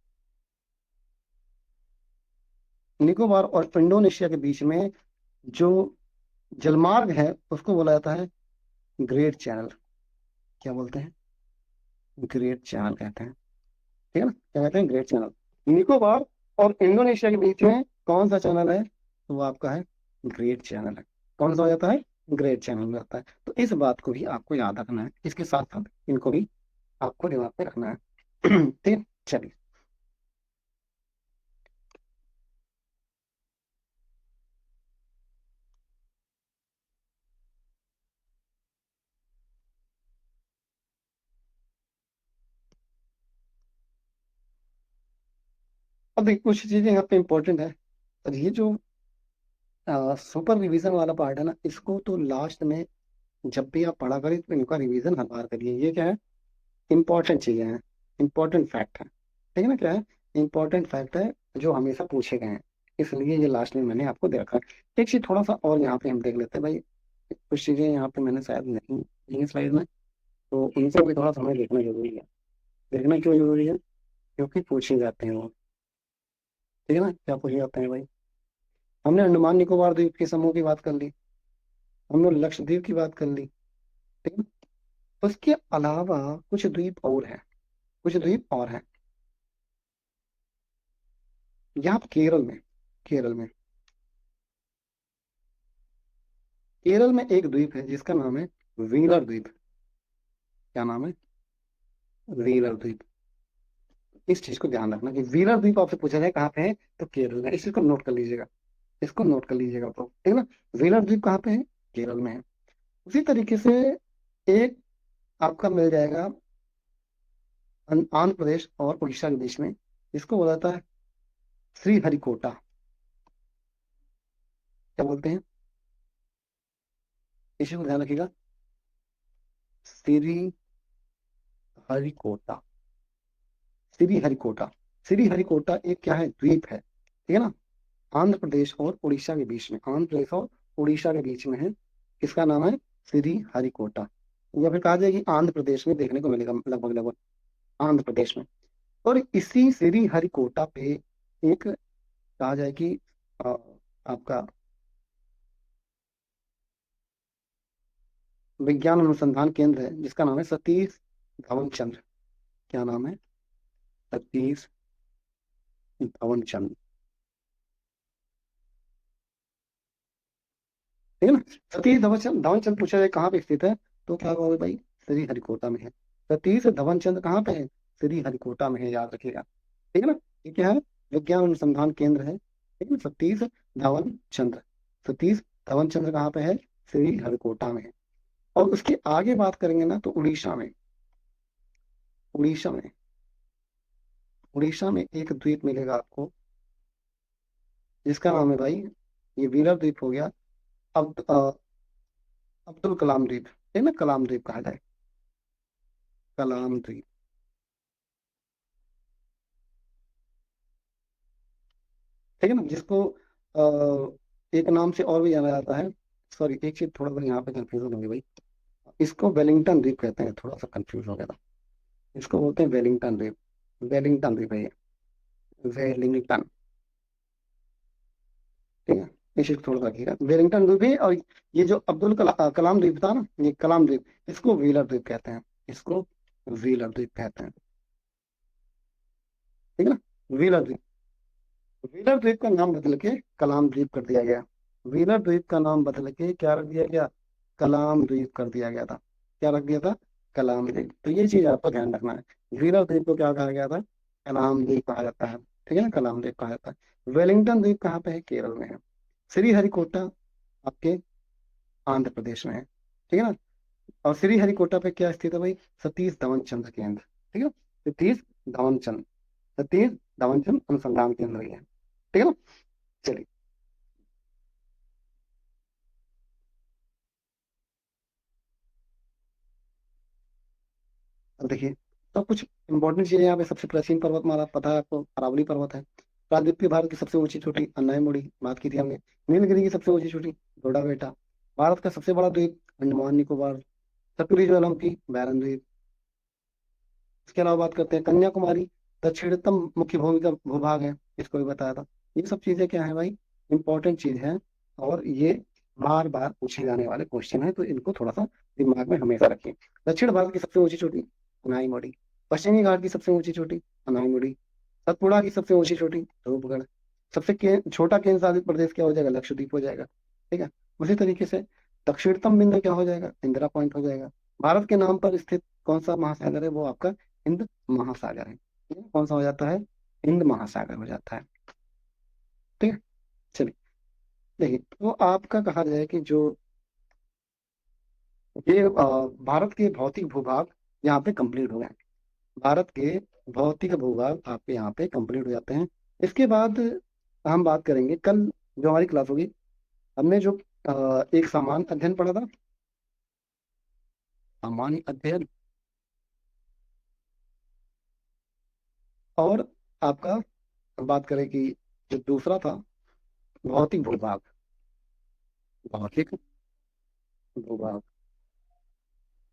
निकोबार और इंडोनेशिया के बीच में जो जलमार्ग है उसको बोला जाता है ग्रेट चैनल। क्या बोलते हैं? ग्रेट चैनल कहते हैं। ठीक है ना? क्या कहते हैं? Great channel. निकोबार और इंडोनेशिया के बीच में कौन सा चैनल है? तो वो आपका है ग्रेट चैनल है। कौन सा हो जाता है? ग्रेट चैनल में आता है। तो इस बात को भी आपको याद रखना है, इसके साथ साथ इनको भी आपको दिमाग में रखना है। ठीक है? चलिए, अब देखिए कुछ चीजें यहाँ पे इंपॉर्टेंट है। और ये जो सुपर रिवीजन वाला पार्ट है ना, इसको तो लास्ट में जब भी आप पढ़ा करें तो इनका रिवीजन हर बार करिए। ये क्या है? इंपॉर्टेंट चीजें हैं, इंपॉर्टेंट फैक्ट है। ठीक है ना? क्या है? इंपॉर्टेंट फैक्ट है जो हमेशा पूछे गए हैं, इसलिए ये लास्ट में मैंने आपको दे रखा है। एक चीज थोड़ा सा और यहाँ पे हम देख लेते हैं भाई, कुछ चीजें यहाँ पे मैंने शायद नहीं नहीं स्लाइड में, तो उनसे भी थोड़ा समय देखना जरूरी है। देखना क्यों जरूरी है? क्योंकि पूछे जाते हैं वो। ठीक है ना? क्या पूछे जाते हैं भाई? हमने अंडमान निकोबार द्वीप के समूह की बात कर ली, हमने लक्षद्वीप की बात कर ली। ठीक है? उसके अलावा कुछ द्वीप और हैं, कुछ द्वीप और हैं यहाँ पे केरल में, केरल में, केरल में एक द्वीप है जिसका नाम है व्हीलर द्वीप। क्या नाम है? व्हीलर द्वीप। इस चीज को ध्यान रखना कि व्हीलर द्वीप आपसे पूछा जाए कहाँ पे है, तो केरल में। इस चीज को नोट कर लीजिएगा, इसको नोट कर लीजिएगा तो, ठीक है ना? व्हीलर द्वीप कहाँ पे है? केरल में है। उसी तरीके से एक आपका मिल जाएगा आंध्र प्रदेश और उड़ीसा के बीच में, इसको बोला जाता है श्रीहरिकोटा। क्या बोलते हैं? इस चीज को ध्यान रखिएगा, श्री हरिकोटा, श्री हरिकोटा। श्री हरिकोटा एक क्या है? द्वीप है। ठीक है ना? आंध्र प्रदेश और उड़ीसा के बीच में, आंध्र प्रदेश और उड़ीसा के बीच में है। इसका नाम है श्री हरिकोटा, या फिर कहा जाए कि आंध्र प्रदेश में देखने को मिलेगा, लगभग लगभग आंध्र प्रदेश में। और इसी श्री हरिकोटा पे एक कहा जाए कि अ, आपका विज्ञान अनुसंधान केंद्र है जिसका नाम है सतीश धवन चंद्र। क्या नाम है? सतीश धवन चंद्र। ठीक है ना? सतीश धवन चंद्र, धवन चंद्र पूछा जाए कहाँ पे स्थित है, तो क्या कहोगे भाई? श्री हरिकोटा में है। सतीश धवन चंद्र कहाँ पे है? श्री हरिकोटा में है, याद रखिएगा। ठीक है ना? ये क्या है? विज्ञान अनुसंधान केंद्र है। ठीक है ना? सतीश धवन चंद्र, सतीश धवन चंद्र कहाँ पे है? श्री हरिकोटा में है। और उसके आगे बात करेंगे ना तो उड़ीसा में, उड़ीसा में, उड़ीसा में एक द्वीप मिलेगा आपको जिसका नाम है भाई, ये व्हीलर द्वीप हो गया, अब अब्दुल कलाम द्वीप। है ना? कलाम द्वीप कहा जाए, कलाम द्वीप। ठीक है ना? जिसको एक नाम से और भी जाना जाता है। सॉरी, एक चीज थोड़ा सा यहाँ पे कंफ्यूजन हो गई भाई, इसको वेलिंगटन द्वीप कहते हैं, थोड़ा सा कंफ्यूज हो गया था। इसको बोलते हैं वेलिंगटन द्वीप। वेलिंगटन द्वीप है ये, वेलिंगटन। ठीक है, इस चीज को थोड़ा सा रखिएगा, वेलिंगटन द्वीप है। और ये जो कलाम द्वीप था ना, ये कलाम द्वीप, इसको व्हीलर द्वीप कहते हैं। इसको व्हीलर द्वीप कहते हैं। ठीक है ना, व्हीलर द्वीप। व्हीलर द्वीप का नाम बदल के कलाम द्वीप कर दिया गया। व्हीलर द्वीप का नाम बदल के क्या रख दिया गया, कलाम द्वीप कर दिया गया था। क्या रख दिया था, कलाम द्वीप। तो ये चीज आपको ध्यान रखना है। व्हीलर द्वीप को क्या कहा गया था, कलाम द्वीप कहा जाता है। ठीक है ना, कलाम द्वीप कहा जाता है। वेलिंगटन द्वीप कहाँ पे है, केरल में है। श्रीहरिकोटा आपके आंध्र प्रदेश में है। ठीक है ना। और श्रीहरिकोटा पे क्या स्थित है भाई, सतीश धवन चंद्र केंद्र। ठीक है, सतीश धवन चंद्र, सतीश धवन चंद्र अनुसंधान केंद्र ये है। ठीक है ना। चलिए, अब देखिए, तो कुछ इंपॉर्टेंट चीजें यहाँ पे। सबसे प्राचीन पर्वतमाला पता है आपको, अरावली पर्वत है। प्रायद्वीपीय भारत की सबसे ऊंची चोटी अनायमुड़ी, बात की थी हमने। नीलगिरी की सबसे ऊंची चोटी डोडा बेटा। भारत का सबसे बड़ा द्वीप अंडमान निकोबार। सतलुज ज्वालामुखी बैरन द्वीप। इसके अलावा बात करते हैं कन्याकुमारी, दक्षिणतम मुख्य भूमि का भूभाग है, इसको भी बताया था। ये सब चीजें क्या है भाई, इंपॉर्टेंट चीज है। और ये बार बार पूछे जाने वाले क्वेश्चन है, तो इनको थोड़ा सा दिमाग में हमेशा रखिए। दक्षिण भारत की सबसे ऊंची चोटी अनाईमोड़ी। पश्चिमी घाट की सबसे ऊंची चोटी अनाईमोड़ी। सतपुड़ा की सबसे ऊंची चोटी धूपगढ़। छोटा केंद्र शासित प्रदेश क्या हो जाएगा, लक्षद्वीप हो जाएगा। ठीक है। उसी तरीके से दक्षिणतम बिंदु क्या हो जाएगा, इंदिरा पॉइंट हो जाएगा। भारत के नाम पर स्थित कौन सा महासागर है, वो आपका हिंद महासागर है। ठीक है? कौन सा हो जाता है, हिंद महासागर हो जाता है। ठीक है। चलिए, देखिए तो आपका कहा जाए कि जो ये भारत के भौतिक भूभाग यहाँ पे कंप्लीट हो गए। भारत के भौतिक भूभाग आपके यहाँ पे कंप्लीट हो जाते हैं। इसके बाद हम बात करेंगे कल जो हमारी क्लास होगी, हमने जो एक सामान्य अध्ययन पढ़ा था। सामान्य अध्ययन, और आपका बात करें कि जो दूसरा था भौतिक भूभाग, भौतिक भूभाग,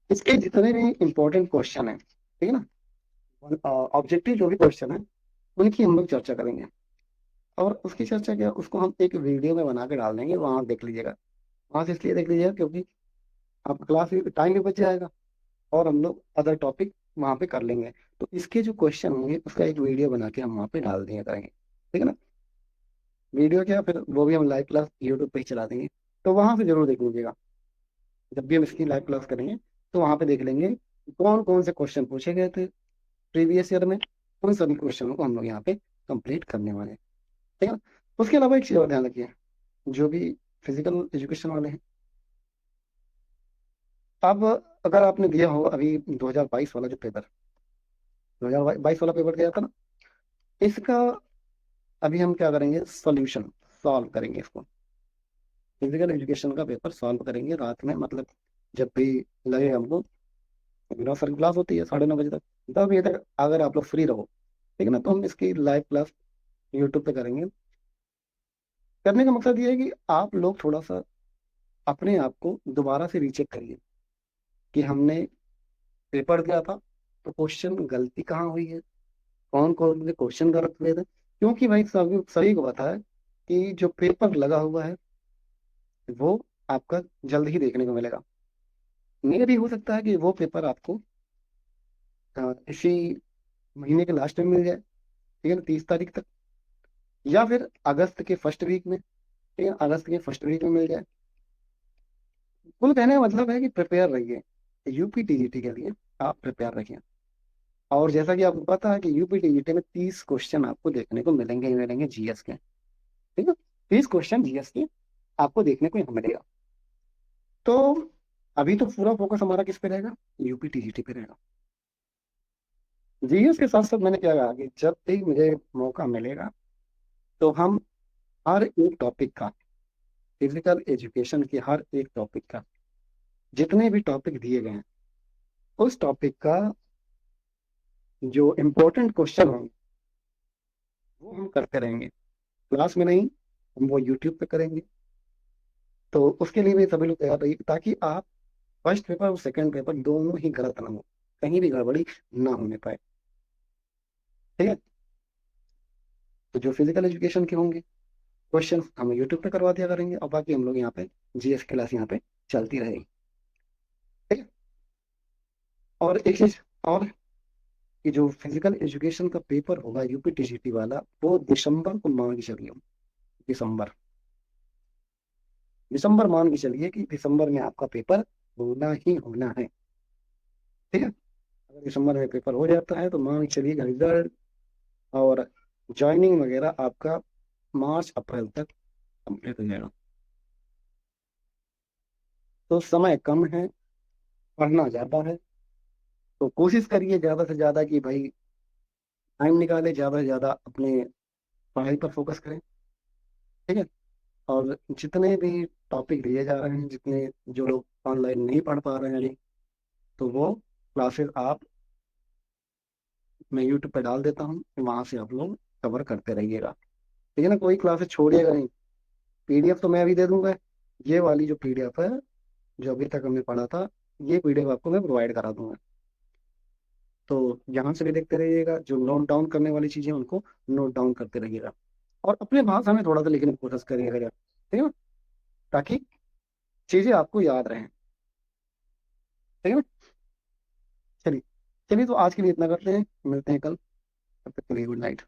इसके जितने भी इंपॉर्टेंट क्वेश्चन है, ठीक है ना, ऑब्जेक्टिव जो भी क्वेश्चन है, उनकी हम लोग चर्चा करेंगे। और उसकी चर्चा क्या, उसको हम एक वीडियो में बना के डाल देंगे, वहां देख लीजिएगा। वहां से इसलिए देख लीजिएगा क्योंकि आपका क्लास भी टाइम भी बच जाएगा, और हम लोग अदर टॉपिक वहां पे कर लेंगे। तो इसके जो क्वेश्चन होंगे उसका एक वीडियो बना के हम वहां पे डाल दिया करेंगे। ठीक है ना। वीडियो क्या, फिर वो भी हम लाइव क्लास यूट्यूब पे ही चला देंगे। तो वहां से जरूर देख लीजिएगा। जब भी हम इसकी लाइव क्लास करेंगे तो वहां पे देख लेंगे कौन कौन से क्वेश्चन पूछे गए थे प्रीवियस ईयर में। उन सभी क्वेश्चनों को हम लोग यहाँ पे कंप्लीट करने वाले हैं। ठीक है ना। उसके अलावा एक चीज और ध्यान रखिए, जो भी फिजिकल एजुकेशन वाले हैं, अब अगर आपने दिया हो अभी 2022 वाला जो पेपर, 2022 वाला पेपर दिया था ना, इसका अभी हम क्या करेंगे, सॉल्यूशन सॉल्व करेंगे इसको। फिजिकल एजुकेशन का पेपर सॉल्व करेंगे रात में, मतलब जब भी लगे हमको। मेरा सर क्लास होती है 9:30 बजे तक, 10 बजे तक अगर आप लोग फ्री रहो, ठीक है ना, तो हम इसकी लाइव क्लास यूट्यूब पे करेंगे। करने का मकसद ये है कि आप लोग थोड़ा सा अपने आप को दोबारा से रीचेक करिए कि हमने पेपर दिया था तो क्वेश्चन गलती कहाँ हुई है, कौन कौन से क्वेश्चन गलत हुए थे। क्योंकि भाई सभी सभी को पता है कि जो पेपर लगा हुआ है वो आपका जल्द ही देखने को मिलेगा। ये भी हो सकता है कि वो पेपर आपको इसी महीने के लास्ट में मिल जाए, ठीक है ना, 30 तारीख तक, या फिर अगस्त के फर्स्ट वीक में। ठीक है, अगस्त के फर्स्ट वीक में मिल जाए। कुल कहने का मतलब है कि प्रिपेयर रहिए, यूपी टीजीटी के लिए आप प्रिपेयर रहिए। और जैसा कि आपको पता है कि यूपी टीजीटी में 30 क्वेश्चन आपको देखने को मिलेंगे ही मिलेंगे जीएस के। ठीक है, 30 क्वेश्चन जीएस के आपको देखने को यहाँ मिलेगा। तो अभी तो पूरा फोकस हमारा किस पे रहेगा, यूपी टीजीटी पे रहेगा। जीएस के साथ साथ मैंने क्या कहा कि जब भी मुझे मौका मिलेगा तो हम हर एक टॉपिक का, फिजिकल एजुकेशन के हर एक टॉपिक का, जितने भी टॉपिक दिए गए हैं उस टॉपिक का जो इम्पोर्टेंट क्वेश्चन होंगे वो हम करते रहेंगे। क्लास में नहीं, हम वो यूट्यूब पे करेंगे। तो उसके लिए भी सभी लोग तैयार रहिए, ताकि आप फर्स्ट पेपर और सेकंड पेपर दोनों ही गलत ना हो। कहीं भी गड़बड़ी ना होने पाए। ठीक है। तो जो फिजिकल एजुकेशन के होंगे क्वेश्चन हम यूट्यूब पे करवा दिया करेंगे, और बाकी हम लोग यहाँ पे जीएस क्लास यहाँ पे चलती रहेगी। ठीक है। और एक चीज और, कि जो फिजिकल एजुकेशन का पेपर होगा यूपीटीसीटी वाला, वो दिसंबर को मान के चलिए। दिसंबर, दिसंबर मान के चलिए कि दिसंबर में आपका पेपर होना ही होना है। ठीक है। अगर दिसंबर में पेपर हो जाता है तो मान के चलिए रिजल्ट और ज्वाइनिंग वगैरह आपका मार्च अप्रैल तक कंप्लीट हो जाएगा। तो समय कम है, पढ़ना ज्यादा है, तो कोशिश करिए ज्यादा से ज्यादा कि भाई टाइम निकाले, ज्यादा से ज्यादा अपने पढ़ाई पर फोकस करें। ठीक है। और जितने भी टॉपिक दिए जा रहे हैं, जितने जो लोग ऑनलाइन नहीं पढ़ पा रहे हैं अभी, तो वो क्लासेस आप, मैं यूट्यूब पे डाल देता हूँ, वहां से आप लोग कवर करते रहिएगा। ठीक है ना, कोई क्लासेस छोड़िएगा नहीं। पीडीएफ तो मैं अभी दे दूंगा, ये वाली जो पीडीएफ है जो अभी तक हमने पढ़ा था, ये पीडीएफ आपको मैं प्रोवाइड करा दूंगा। तो यहाँ से भी देखते रहिएगा, जो नोट डाउन करने वाली चीजें उनको नोट डाउन करते रहिएगा, और अपने भाषा में थोड़ा सा लिखने की कोशिश करिएगा यार। ठीक है ना, ताकि चीजें आपको याद रहें। ठीक है ना। चलिए, चलिए तो आज के लिए इतना करते हैं, मिलते हैं कल। तब तक के लिए गुड नाइट।